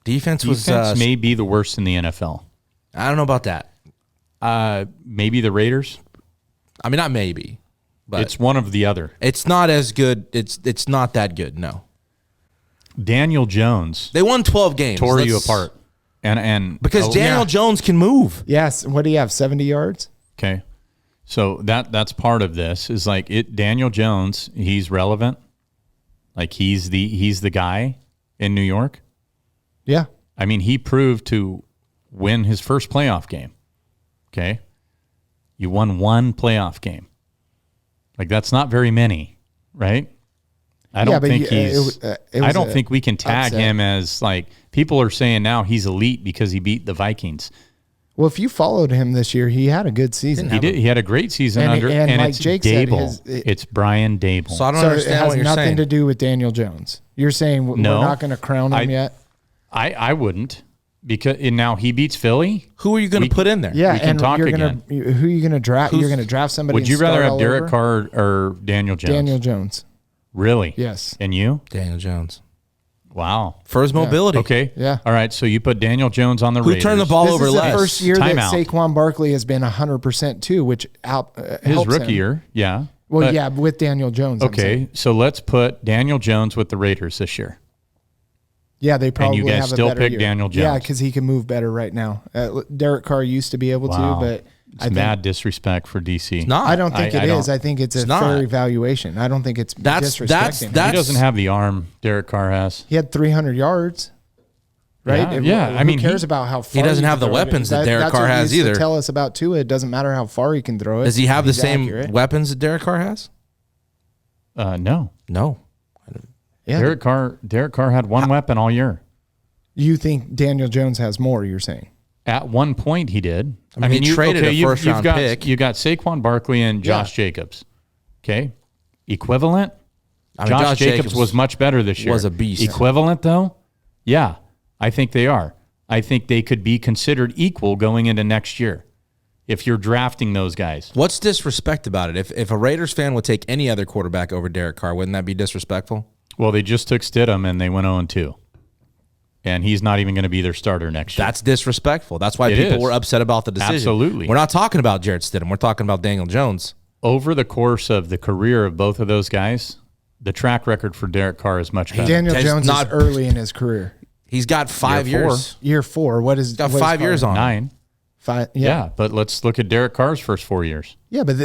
Defense was. Defense may be the worst in the NFL. I don't know about that. Maybe the Raiders. I mean, not maybe, but It's one of the other. it's not as good. It's not that good. No, Daniel Jones they won 12 games. tore you Let's- apart, and because oh, Daniel yeah. Jones can move. Yes. What do you have? 70 yards? Okay, so that's part of this. Is like it. Daniel Jones, he's relevant. Like he's the guy in New York. Yeah. I mean, he proved to win his first playoff game. Okay. You won one playoff game. Like that's not very many, right? I don't Yeah, but think he's it I was don't a think we can tag upset. him as like people are saying now he's elite because he beat the Vikings. Well, if you followed him this year, he had a good season. He did. He had a great season And- under, and and like it's Jake said, Dable. It's Brian Dable. So I don't So it understand has what you're nothing saying. to do with Daniel Jones. You're saying we're No. not going to crown him yet? I wouldn't because and now he beats Philly. Who are you going to put in there? Yeah, We can and talk you're again. gonna who are you gonna draft? You're gonna draft somebody. Would and you rather start have all Derek over? Carr or Daniel Jones? Daniel Jones. Really? Yes. And you? Daniel Jones Wow. for his mobility. Okay. Yeah. All right. So you put Daniel Jones on the Who Raiders. turned the ball This over is the less? first year Timeout. that Saquon Barkley has been 100% too, which His helps rookie him. year. Yeah. Well, But- yeah, with Daniel Jones. I'm saying. Okay. So let's put Daniel Jones with the Raiders this year. Yeah, they probably you guys have still a better pick year. Daniel Yeah, Jones. because he can move better right now. Derek Carr used to be able Wow. to, but It's mad disrespect for DC. Not. I don't think I it don't- is. I think it's a not. fair evaluation. I don't think it's That's- disrespecting. that's- him. that's- He doesn't have the arm Derek Carr has. He had 300 yards, right? Yeah, I mean, who cares he- about how far doesn't you have can the throw it? weapons that Derek that's Carr what he has used to either. Tell us about Tua. It doesn't matter how far he can throw it. Does he have the He's same accurate. weapons that Derek Carr has? No. No. Yeah. Derek Carr had one weapon all year. You think Daniel Jones has more? You're saying? At one point, he did. I mean, he traded a first-round got, pick. You got Saquon Barkley and Josh Jacobs. Okay, equivalent. I mean, Josh Jacobs was much better this year. was a beast. Equivalent though, yeah, I think they are. I think they could be considered equal going into next year if you're drafting those guys. What's disrespect about it? If a Raiders fan would take any other quarterback over Derek Carr, wouldn't that be disrespectful? Well, they just took Stidham and they went 0-2, and he's not even going to be their starter next year. That's disrespectful. That's why It people is. were upset about the decision. Absolutely. We're not talking about Jarrett Stidham. We're talking about Daniel Jones. Over the course of the career of both of those guys, the track record for Derek Carr is much better. Daniel He's Jones not- is early in his career. He's got 5 Year four. years. Year 4. What is? He's got what is 5 years Carr? on him. 9. 5. Yeah, but let's look at Derek Carr's first 4 years. Yeah, but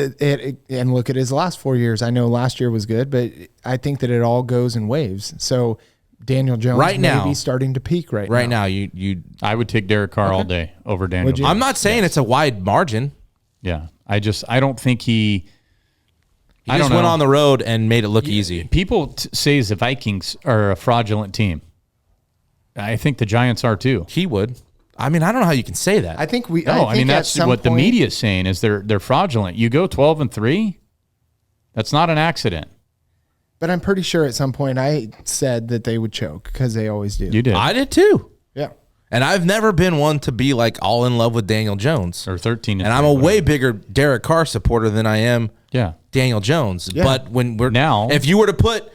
and look at his last 4 years. I know last year was good, but I think that it all goes in waves. So Daniel Jones Right now. maybe starting to peak right now, you. I would take Derek Carr all day over Daniel Would you? Jones. I'm not saying it's a wide margin. Yeah. I don't think He I just don't went know. on the road and made it look easy. People say the Vikings are a fraudulent team. I think the Giants are too. He would. I mean, I don't know how you can say that. I think we. No, I think at that's some what the point- media is saying is they're fraudulent. You go 12-3, that's not an accident. But I'm pretty sure at some point I said that they would choke because they always do. You did. I did too. Yeah. And I've never been one to be like all in love with Daniel Jones. Or 13. And I'm a way bigger Derek Carr supporter than I am Yeah. Daniel Jones. Yeah. But when we're Now- if you were to put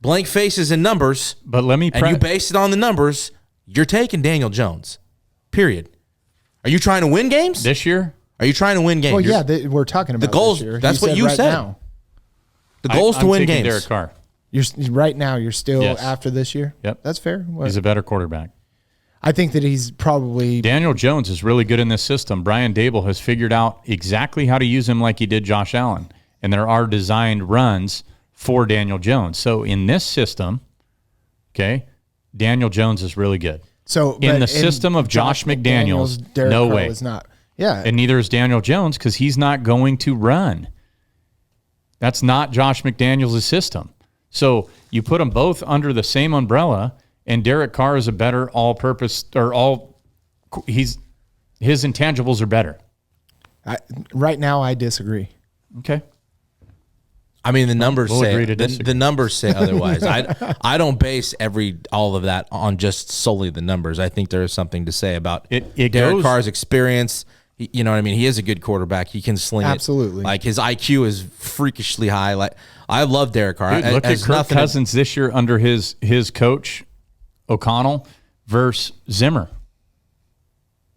blank faces and numbers But let me and you base it on the numbers, you're taking Daniel Jones. Period. Are you trying to win games? this year. Are you trying to win games? Well, yeah, we're talking about goals- This year. that's what you right said. Now. The goal is to win taking games. Derek Carr. You're right now. You're still Yes. after this year. Yep. That's fair. He's a better quarterback. I think that he's probably Daniel Jones is really good in this system. Brian Dable has figured out exactly how to use him like he did Josh Allen. And there are designed runs for Daniel Jones. So in this system, okay, Daniel Jones is really good. so in but the system of Josh McDaniels, Derek no Carr way. is not. Yeah, And neither is Daniel Jones because he's not going to run. That's not Josh McDaniels' system. So you put them both under the same umbrella, and Derek Carr is a better all-purpose his intangibles are better. right now I disagree. Okay. I mean, the numbers We'll say agree to the disagree. numbers say otherwise. I don't base all of that on just solely the numbers. I think there is something to say about It Derek goes- Carr's experience. You know what I mean? He is a good quarterback. He can sling Absolutely. it. Like his IQ is freakishly high. Like I love Derek Carr. Dude, look at Has Kirk nothing to- Cousins this year under his coach, O'Connell, versus Zimmer.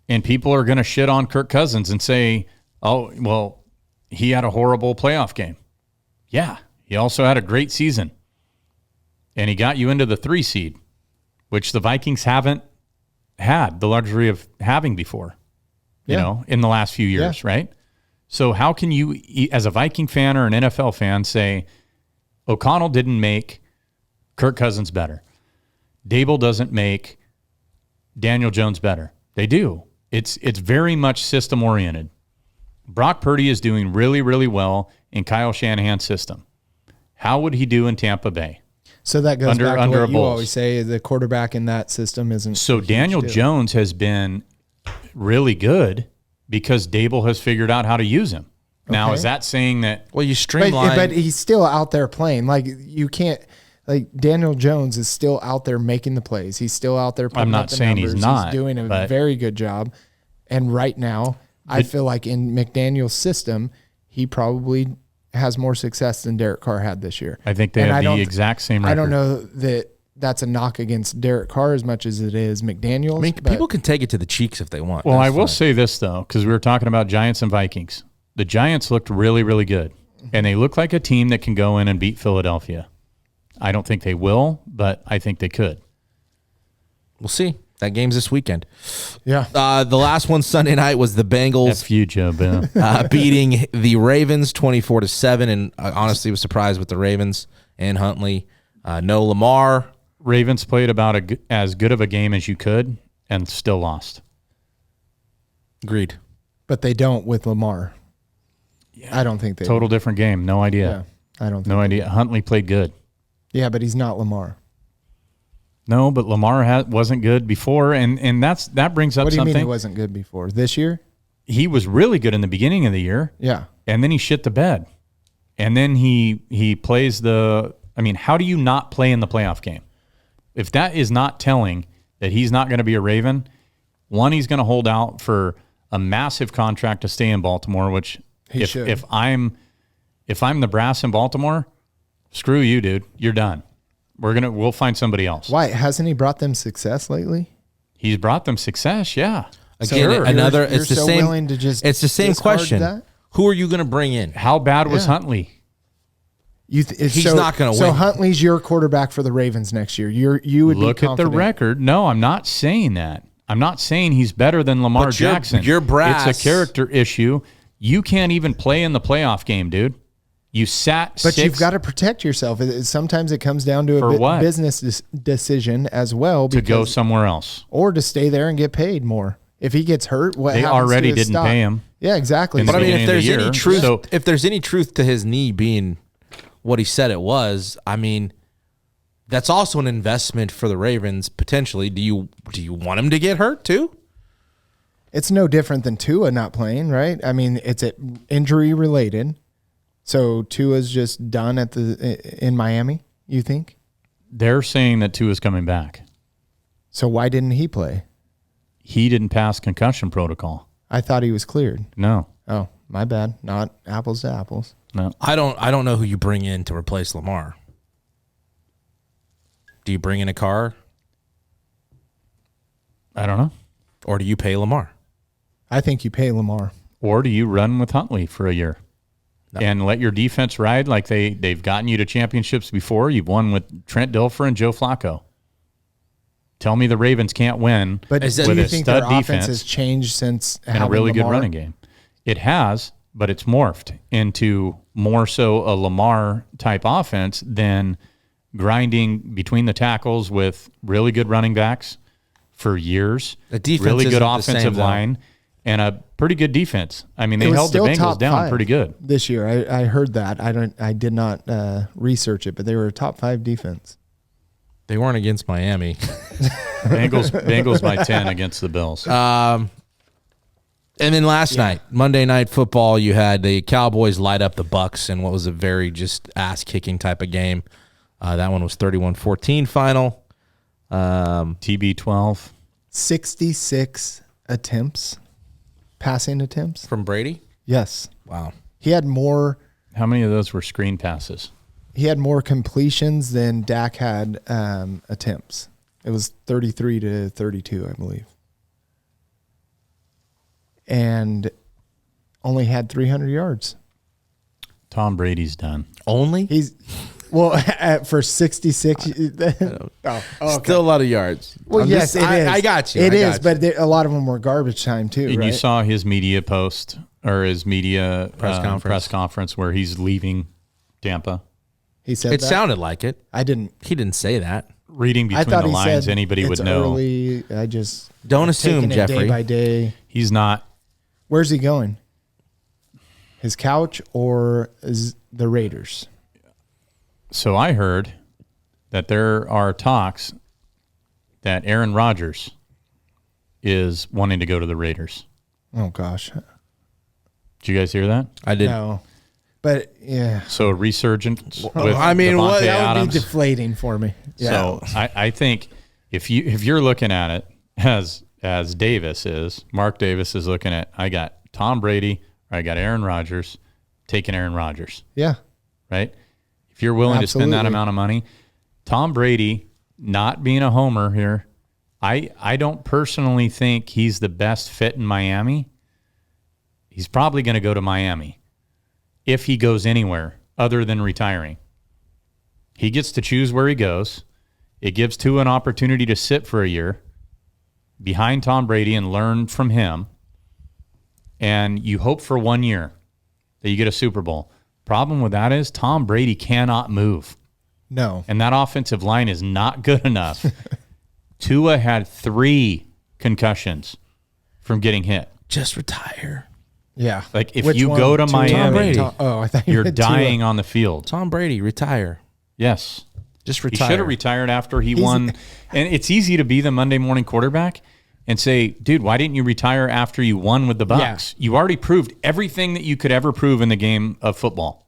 And people are going to shit on Kirk Cousins and say, oh, well, he had a horrible playoff game. Yeah, he also had a great season. And he got you into the 3 seed, which the Vikings haven't had the luxury of having before, Yeah. in the last few years, right? So how can you, as a Viking fan or an NFL fan, say O'Connell didn't make Kirk Cousins better? Dable doesn't make Daniel Jones better. They do. It's very much system oriented. Brock Purdy is doing really, really well in Kyle Shanahan's system. How would he do in Tampa Bay? So that goes Under back to a what you Bulls. always say: the quarterback in that system isn't. So a huge Daniel deal. Jones has been really good because Dable has figured out how to use him. Now, Okay. is that saying that Well, you but, streamline. but he's still out there playing. Like you can't. Like Daniel Jones is still out there making the plays. He's still out there. Putting I'm not up the saying he's numbers. not, He's doing a but- very good job. And right now, I feel like in McDaniel's system, he probably has more success than Derek Carr had this year. I think they And have I the don't- exact same record? I don't know that that's a knock against Derek Carr as much as it is McDaniel's. I mean, but people can take it to the cheeks if they want. Well, That's I will fine. say this, though, because we were talking about Giants and Vikings. The Giants looked really, really good, and they look like a team that can go in and beat Philadelphia. I don't think they will, but I think they could. We'll see. That game's this weekend. yeah. The last one Sunday night was the Bengals F you, Joe Bill. beating the Ravens 24-7, and I honestly was surprised with the Ravens and Huntley. No Lamar. Ravens played about as good of a game as you could and still lost. Agreed. But they don't with Lamar. I don't think they Total different game. No idea. Yeah, I don't think No idea. Huntley played good. Yeah, but he's not Lamar. No, but Lamar wasn't good before, and that brings up What do you something. mean he wasn't good before? This year? He was really good in the beginning of the year, Yeah. and then he shit the bed. And then he plays how do you not play in the playoff game? If that is not telling that he's not going to be a Raven, one, he's going to hold out for a massive contract to stay in Baltimore, which He should. if I'm the brass in Baltimore, screw you, dude. You're done. We'll find somebody else. Why? Hasn't he brought them success lately? He's brought them success, yeah. Again, Sure. another. You're It's the so same. willing to just It's the same discard question. that? Who are you going to bring in? How bad was Yeah. Huntley? He's not gonna So win. Huntley's your quarterback for the Ravens next year. You would Look be at the confident. record. No, I'm not saying that. I'm not saying he's better than Lamar But you're- Jackson. you're brass. It's a character issue. You can't even play in the playoff game, dude. You sat But 6 you've got to protect yourself. Sometimes it comes down to For a what? business decision as well. to go because- somewhere else. or to stay there and get paid more. If he gets hurt, what They happens already to his didn't stock? pay him. Yeah, exactly. In the But I mean, if beginning of the there's any year, truth, so- if there's any truth to his knee being what he said it was, I mean, that's also an investment for the Ravens potentially. Do you want him to get hurt too? It's no different than Tua not playing, right? I mean, it's injury related. So Tua's just done in Miami, you think? They're saying that Tua's coming back. So why didn't he play? He didn't pass concussion protocol. I thought he was cleared. No. Oh, my bad. Not apples to apples. No. I don't know who you bring in to replace Lamar. Do you bring in a car I don't know. or do you pay Lamar? I think you pay Lamar. Or do you run with Huntley for a year and let your defense ride like they've gotten you to championships before? You've won with Trent Dilfer and Joe Flacco. Tell me the Ravens can't win But Is do that- with you a think their stud offense defense has changed since and a having really good Lamar? running game. It has, but it's morphed into more so a Lamar type offense than grinding between the tackles with really good running backs for years. The defense really good isn't the offensive same, though. line, and a pretty good defense. I mean, It they was held the still Bengals top down 5 pretty good. this year. I heard that. I did not research it, but they were a top 5 defense. They weren't against Miami. Bengals by 10 against the Bills. And then last night, Monday Night Football, you had the Cowboys light up the Bucks in what was a very just ass-kicking type of game. That one was 31-14 final. TB12. 66 attempts, passing attempts. From Brady? Yes. Wow. He had more How many of those were screen passes? completions than Dak had attempts. It was 33-32, I believe. And only had 300 yards. Tom Brady's done. Only? He's well for 66. Okay. Still a lot of yards. Well, I'm yes, just- it is. I got you. It I is, got you. but a lot of them were garbage time too. And right? you saw his media post or his media press conference where he's leaving Tampa. he said It that? sounded like it. I didn't. He didn't say that. Reading I between thought the he lines, said anybody it's would know. early. I just Don't assume, taking it Jeffrey. day by day. He's not. Where's he going? His couch or the Raiders? So I heard that there are talks that Aaron Rodgers is wanting to go to the Raiders. Oh gosh, Did you guys hear that? I did. no. But yeah, So a resurgence with I mean, what- Devontae that that would Adams. be deflating for me. Yeah. So I think if you're looking at it as Davis is, Mark Davis is looking at, I got Tom Brady or I got Aaron Rodgers, taking Aaron Rodgers, yeah, right? If you're willing to spend that Absolutely. amount of money, Tom Brady, not being a homer here, I don't personally think he's the best fit in Miami. He's probably going to go to Miami if he goes anywhere other than retiring. He gets to choose where he goes. It gives Tua an opportunity to sit for a year behind Tom Brady and learn from him. And you hope for 1 year that you get a Super Bowl. Problem with that is Tom Brady cannot move. no. And that offensive line is not good enough. Tua had 3 concussions from getting hit. Just retire. Yeah. Like, if Which you one? go to Tua or Miami, Brady. Oh, I thought you you're meant Tua. dying on the field. Tom Brady, retire. Yes. Just He retire. should have retired after he won. And it's easy to be the Monday morning quarterback and say, dude, why didn't you retire after you won with the Bucks? You already proved everything that you could ever prove in the game of football.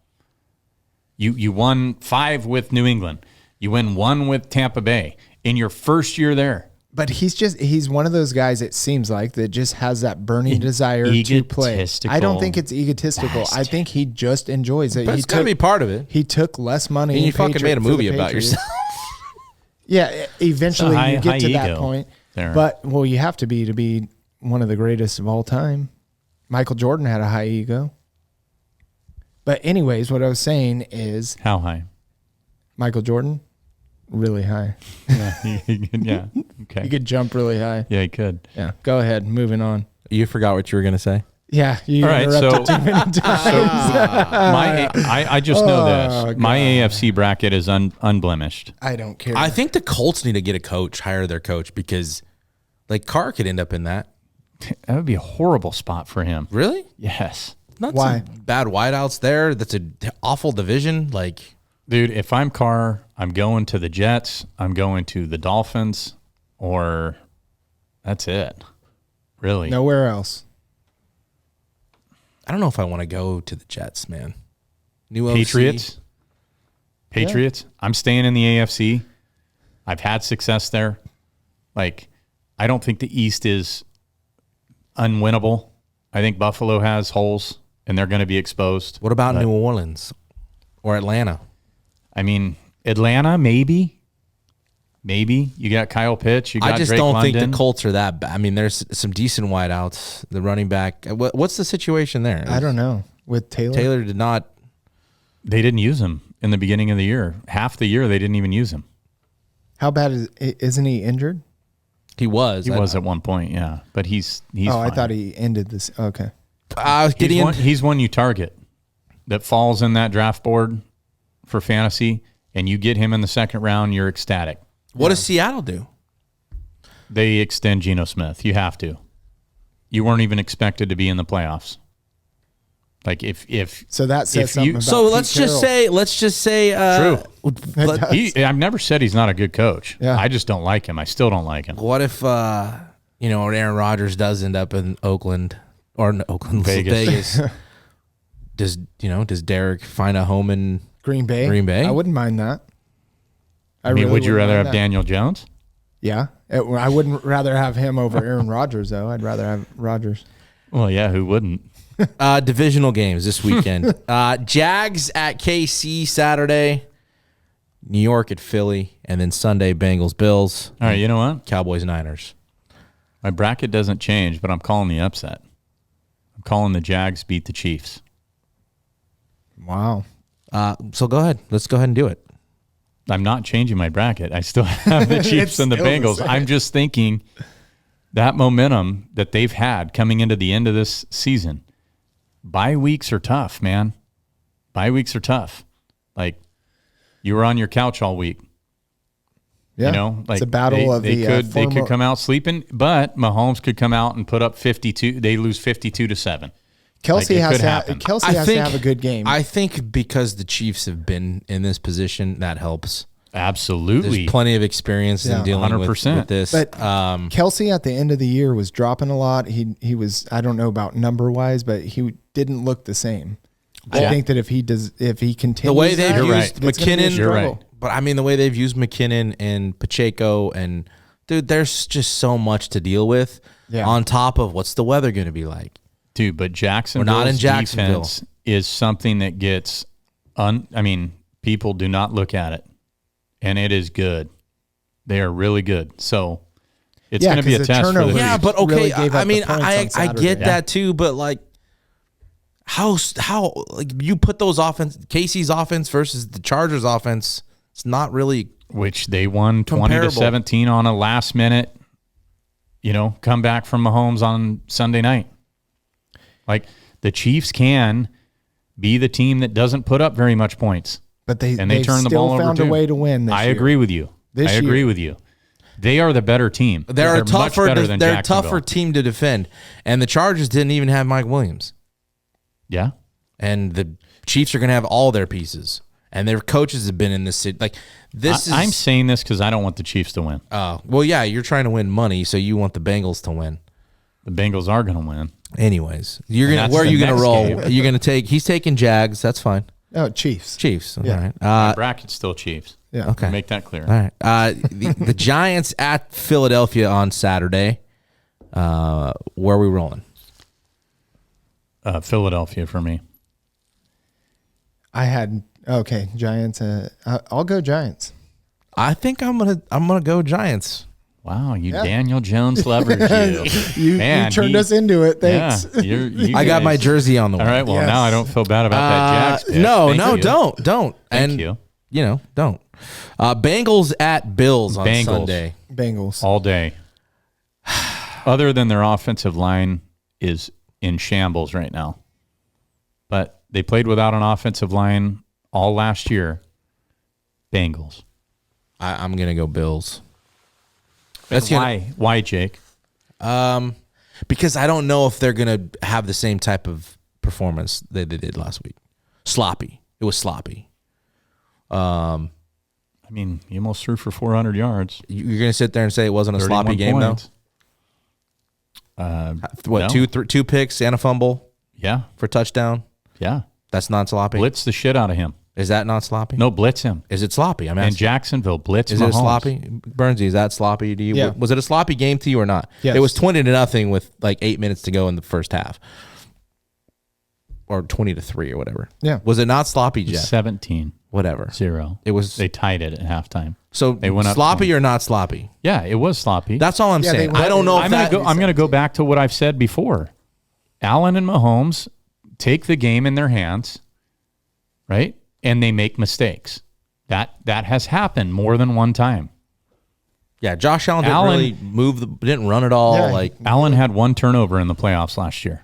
You won 5 with New England. You win 1 with Tampa Bay in your first year there. But he's one of those guys, it seems like, that just has that burning desire to play. Egotistical I don't think it's egotistical. I think he just enjoys it. That's got to be part of it. He took less money. And you in fucking made a for the movie about Patriots. yourself. Yeah, eventually It's a you get high to that ego point. there. But, well, you have to be one of the greatest of all time. Michael Jordan had a high ego. But anyways, what I was saying is How high? Michael Jordan, really high. Yeah. Yeah. Okay. He could jump really high. Yeah, he could. Yeah, go ahead. Moving on. You forgot what you were going to say? Yeah, you All right, interrupted so- too many times. I just know Oh, this. My God. AFC bracket is unblemished. I don't care. I think the Colts need to get a coach, hire their coach, because like Carr could end up in that. That would be a horrible spot for him. Really? Yes. Not Why? some bad wideouts there. That's an awful division. Like, Dude, if I'm Carr, I'm going to the Jets, I'm going to the Dolphins, or that's it. Really. Nowhere else. I don't know if I want to go to the Jets, man. New OC. Patriots. I'm staying in the AFC. I've had success there. Like, I don't think the East is unwinnable. I think Buffalo has holes, and they're going to be exposed. What about But, New Orleans or Atlanta? I mean, Atlanta, maybe. Maybe. You got Kyle Pitts. You got I just Drake don't London. think the Colts are that bad. I mean, there's some decent wideouts. The running back. What's the situation there? I don't know. With Taylor? Taylor did not. They didn't use him in the beginning of the year. Half the year, they didn't even use him. How bad isn't he injured? He was. He was at one point, yeah. But he's I fine. thought he ended this. Okay. He's one you target that falls in that draft board for fantasy, and you get him in the second round, you're ecstatic. What does Seattle do? They extend Geno Smith. You have to. You weren't even expected to be in the playoffs. Like if So that says if something you- about So Pete let's Carroll. just say. True. does. I've never said he's not a good coach. Yeah. I just don't like him. I still don't like him. What if Aaron Rodgers does end up in Oakland or in Oakland, Vegas. Vegas? Does Derek find a home in? Green Bay? Green Bay? I wouldn't mind that. I mean, really would you wouldn't rather mind have that. Daniel Jones? Yeah. I wouldn't rather have him over Aaron Rodgers, though. I'd rather have Rodgers. Well, yeah, who wouldn't? Divisional games this weekend. Jags at KC Saturday, New York at Philly, and then Sunday Bengals Bills, All right, you know what? Cowboys Niners. My bracket doesn't change, but I'm calling the upset. I'm calling the Jags beat the Chiefs. Wow. So go ahead. Let's go ahead and do it. I'm not changing my bracket. I still have the Chiefs It's and the still the Bengals. same. I'm just thinking that momentum that they've had coming into the end of this season. Bye weeks are tough, man. Bye weeks are tough. Like, you were on your couch all week. Yeah. You know, like it's a battle of they the could they former- could come out sleeping, but Mahomes could come out and put up 52. They lose 52-7. Kelsey Like, it has could to happen. Kelsey has to have a good game. I think because the Chiefs have been in this position, that helps. Absolutely. There's plenty of experience Yeah. in dealing 100%. with this. But Um, Kelsey at the end of the year was dropping a lot. He was, I don't know about number wise, but he didn't look the same. I Yeah. think that if he continues the way they've that, You're used right. it's gonna be a McKinnon, You're struggle. right. but I mean the way they've used McKinnon and Pacheco, and dude, there's just so much to deal with. Yeah. On top of what's the weather going to be like? Dude, but Jacksonville's We're not in Jacksonville. defense is something that gets people do not look at it. And it is good. They are really good. So it's Yeah, going to be a 'cause the test for the turnovers- Yeah, Chiefs. but okay. really gave I up mean, the points on I Saturday. get Yeah. that too, but like, how like you put those Casey's offense versus the Chargers offense? It's not really. Which they won Comparable. 20-17 on a last minute, comeback from Mahomes on Sunday night. Like, the Chiefs can be the team that doesn't put up very much points. But they And they turn the still ball over found too. a way to win. This I year. agree with you. This I agree year. with you. They are the better team. They're a much tougher. better than They're a Jacksonville. tougher team to defend, and the Chargers didn't even have Mike Williams, Yeah. and the Chiefs are going to have all their pieces, and their coaches have been in this city. Like this I'm is. saying this because I don't want the Chiefs to win. Well, yeah, you're trying to win money, so you want the Bengals to win. The Bengals are going to win. Anyways, you're And gonna that's where are the you gonna next roll? game. You're gonna take. He's taking Jags. That's fine. Oh, Chiefs. Chiefs. Yeah. All right. My bracket's still Chiefs. Yeah. Okay. Make that clear. All right. The Giants at Philadelphia on Saturday. Where are we rolling? Philadelphia for me. I had Giants. I'll go Giants. I think I'm gonna go Giants. Wow, you Yeah. Daniel Jones leveraged you. You Man, turned he- us into it. Thanks. Yeah, you I got guys- my jersey on the way. All right, well, Yes. now I don't feel bad about that Jags pick. No, Thank no, you. don't. Thank And you. don't. Bengals at Bills on Bengals. Sunday. Bengals. All day. Other than their offensive line is in shambles right now. But they played without an offensive line all last year. Bengals. I'm going to go Bills. That's why, Jake? Because I don't know if they're going to have the same type of performance that they did last week. Sloppy. It was sloppy. I mean, he almost threw for 400 yards. You're going to sit there and say it wasn't a sloppy game, points. though? What, no. two picks and a fumble Yeah. for touchdown? Yeah. That's not sloppy? Blitz the shit out of him. Is that not sloppy? No, blitz him. Is it sloppy? I'm And asking. Jacksonville blitz Is Mahomes. it sloppy? Bernsey, is that sloppy to you? Yeah. Was it a sloppy game to you or not? Yes. It was 20-0 with like 8 minutes to go in the first half. Or 20-3 or whatever. Yeah. Was it not sloppy, Jeff? 17-0. Whatever. It was. They tied it at halftime. So they went up sloppy 20. or not sloppy? Yeah, it was sloppy. That's all I'm Yeah, saying. they I don't know if I'm going to go back to what I've said before. Allen and Mahomes take the game in their hands, right? And they make mistakes. That has happened more than one time. Yeah, Josh Allen didn't really move, didn't run at all. Yeah. Allen had one turnover in the playoffs last year.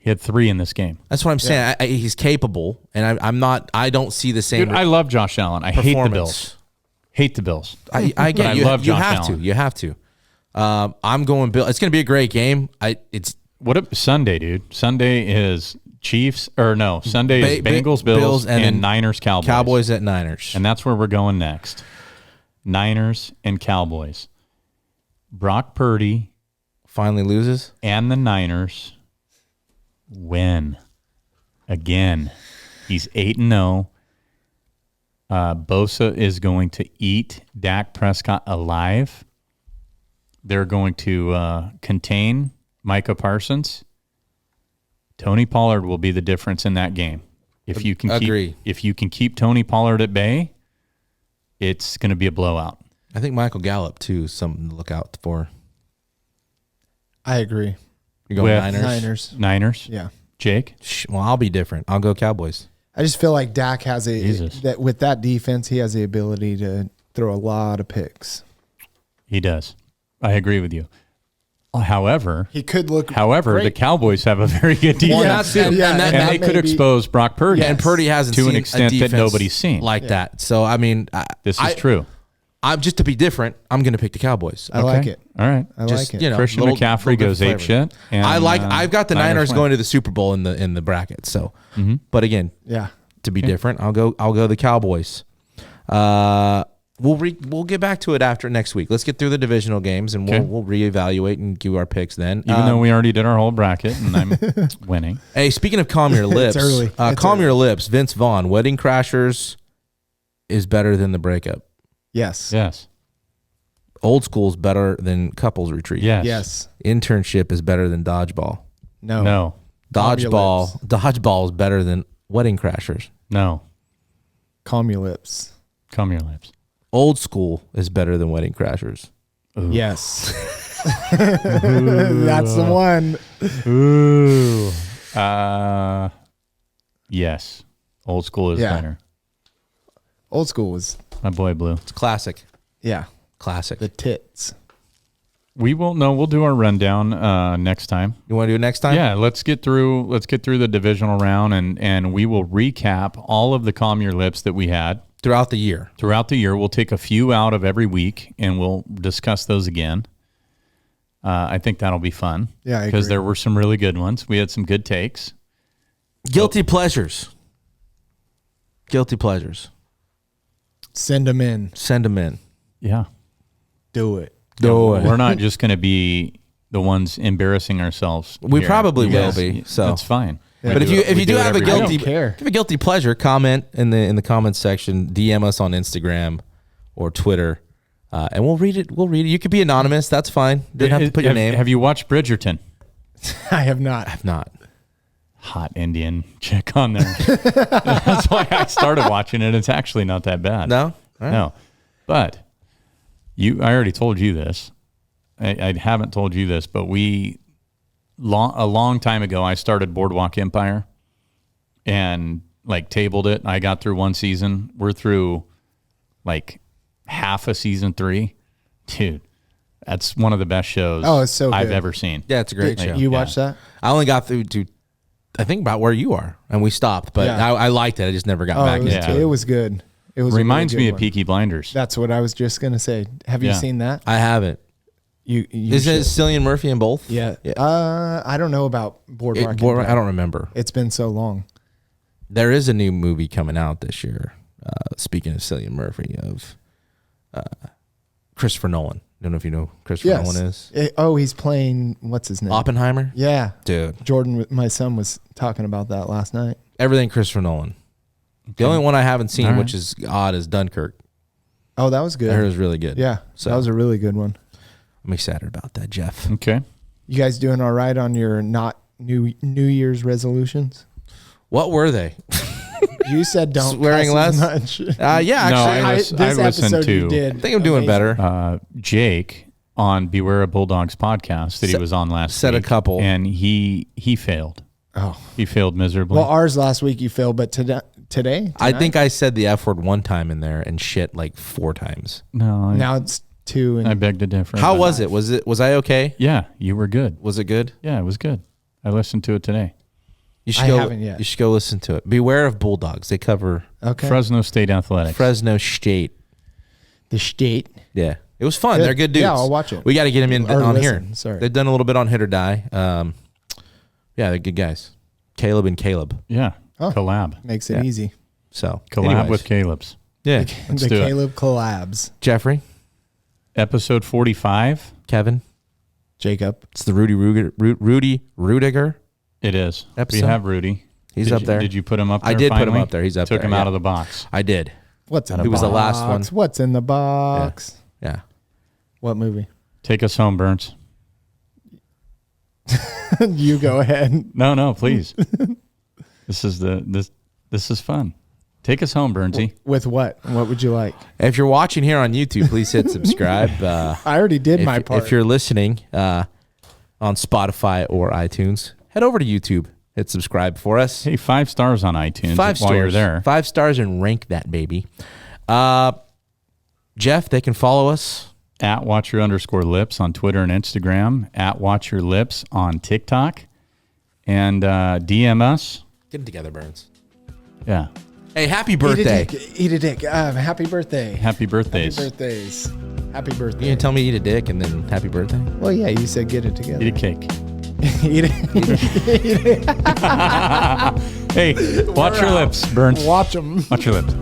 He had 3 in this game. That's what I'm saying. He's capable, and I'm not. I don't see the same. Dude, I love Josh Allen. I hate the Bills. Hate the Bills. I But get I you. love You Josh have Allen. to. You have to. I'm going Bill. It's going to be a great game. It's What Sunday, dude? Sunday is Chiefs Sunday is Bengals, Bills, and then Niners, Cowboys. Cowboys at Niners. And that's where we're going next. Niners and Cowboys. Brock Purdy Finally loses. and the Niners win again. He's 8-0. Bosa is going to eat Dak Prescott alive. They're going to contain Micah Parsons. Tony Pollard will be the difference in that game. If you can keep Tony Pollard at bay, it's going to be a blowout. I think Michael Gallup too is something to look out for. I agree. You're going With Niners. Niners? Yeah. Jake? Well, I'll be different. I'll go Cowboys. I just feel like Dak has Jesus. that with that defense, he has the ability to throw a lot of picks. He does. I agree with you. However, He could look. the great. Cowboys have a very good defense. that's- too. and that- and they could maybe- expose Brock Purdy. And Purdy hasn't to seen an extent a that defense nobody's seen. like that. So I mean, This is true. I'm just to be different. I'm going to pick the Cowboys. I like it. All right. I Just, like it. you know, Christian little McCaffrey bit of goes flavor. ape shit. And, I've got the Niners win. going to the Super Bowl in the bracket. So, but again, Yeah. to be different, I'll go the Cowboys. We'll get back to it after next week. Let's get through the divisional games and Okay. we'll reevaluate and give our picks then. Even though we already did our whole bracket and I'm winning. Hey, speaking of calm your lips, early. It's calm early. your lips. Vince Vaughn, Wedding Crashers is better than the breakup. Yes. Yes. Old School is better than Couples Retreat. Yes. Yes. Internship is better than Dodgeball. No. No. Calm your Dodgeball is better than Wedding Crashers. No. Calm your lips. Calm your lips. Old School is better than Wedding Crashers. Ooh. Yes. That's the one. Ooh. Yes. Old School is Yeah. better. Old School was, My boy Blue. It's classic. yeah, Classic. the tits. We'll do our rundown next time. You want to do it next time? Yeah, let's get through the divisional round and we will recap all of the Calm Your Lips that we had Throughout the year. throughout the year. We'll take a few out of every week and we'll discuss those again. I think that'll be fun. Yeah, I because agree. there were some really good ones. We had some good takes. Guilty pleasures. Guilty pleasures. Send them in. Send them in. Yeah. Do it. Do it. We're not just going to be the ones embarrassing ourselves. We here. probably You will guys- be, so. that's fine. Yeah. But if you do it have a every guilty week. I don't care. if you have a guilty pleasure, comment in the comments section, DM us on Instagram or Twitter, and we'll read it. You could be anonymous. That's fine. Didn't have to put your name. Have you watched Bridgerton? I have not. If not, Hot Indian chick on there. That's why I started watching it. It's actually not that bad. no. All right. No. But I already told you this. I haven't told you this, but a long time ago, I started Boardwalk Empire and like tabled it. I got through one season. We're through like half of season 3. Dude, That's one of the best shows Oh, it's so I've good. ever seen. Yeah, it's a great show. You watched that? I only got through to, I think, about where you are, and we stopped. But Yeah. I liked it. I just never got back it was, into it it. was good. It was Reminds a really me good of one. Peaky Blinders. That's what I was just gonna say. Have you Yeah. seen that? I haven't. You Isn't it should. Cillian Murphy in both? Yeah. I don't know about Boardwalk. I don't remember. It's been so long. There is a new movie coming out this year. Speaking of Cillian Murphy, of Christopher Nolan. Don't know if you know who Christopher Nolan is. He's playing. What's his name? Oppenheimer. Yeah. Dude, Jordan, my son, was talking about that last night. everything Christopher Nolan. The only one I haven't seen, All right. which is odd, is Dunkirk. Oh, that was good. I heard it was really good. Yeah, So that was a really good one. I'm excited about that, Jeff. Okay. You guys doing all right on your not New Year's resolutions? What were they? You said don't Swearing cuss less? as much. Yeah, No, actually, I listened to- I think I'm doing better. Jake on Beware of Bulldogs podcast that he was on last said a week, couple. and he failed. Oh, He failed miserably. well, ours last week you failed, but today I think I said the F word one time in there and shit like 4 times. no, now it's 2 and I beg to differ. How was it? Was I okay? Yeah, you were good. Was it good? Yeah, it was good. I listened to it today. You should I go. haven't yet. You should go listen to it. Beware of Bulldogs. They cover okay. Fresno State Athletics. Fresno State. The state. Yeah, it was fun. Good. They're good dudes. Yeah, I'll watch it. We got to get them in Or on listen, here. sorry. They've done a little bit on Hit or Die. Yeah, they're good guys. Caleb and Caleb. Yeah, Oh. collab. Makes it Yeah. easy. So Collab anyways. with Caleb's. Yeah, Let's the do it. Caleb collabs. Jeffrey, Episode 45. Kevin. Jacob. It's the Rudy Rudiger. It is. Episode? We have Rudy. He's Did up you- there. Did you put him up there I did put him finally? up there. He's up Took there, him out yeah. of the box. I did. What's in Out the of box? He was the last one. What's in the box? Yeah. What movie? Take us home, Burns. You go ahead. No, please. This is fun. Take us home, Burnsy. With what? What would you like? If you're watching here on YouTube, please hit subscribe. I already did my part. If you're listening on Spotify or iTunes, head over to YouTube. Hit subscribe for us. Hey, 5 stars on iTunes 5 while stars. you're there. 5 stars and rank that baby. Jeff, they can follow us. At Watcher_Lips on Twitter and Instagram. At Watch Your Lips on TikTok. And DM us. Get it together, Burns. Yeah. Hey, happy birthday. Eat a dick. Happy birthday. Happy birthdays. Happy birthdays. Happy You birthday. gonna tell me eat a dick and then happy birthday? Well, yeah, you said get it together. Eat a cake. Eat it. Hey, watch your lips, Burns. Watch them. Watch your lips.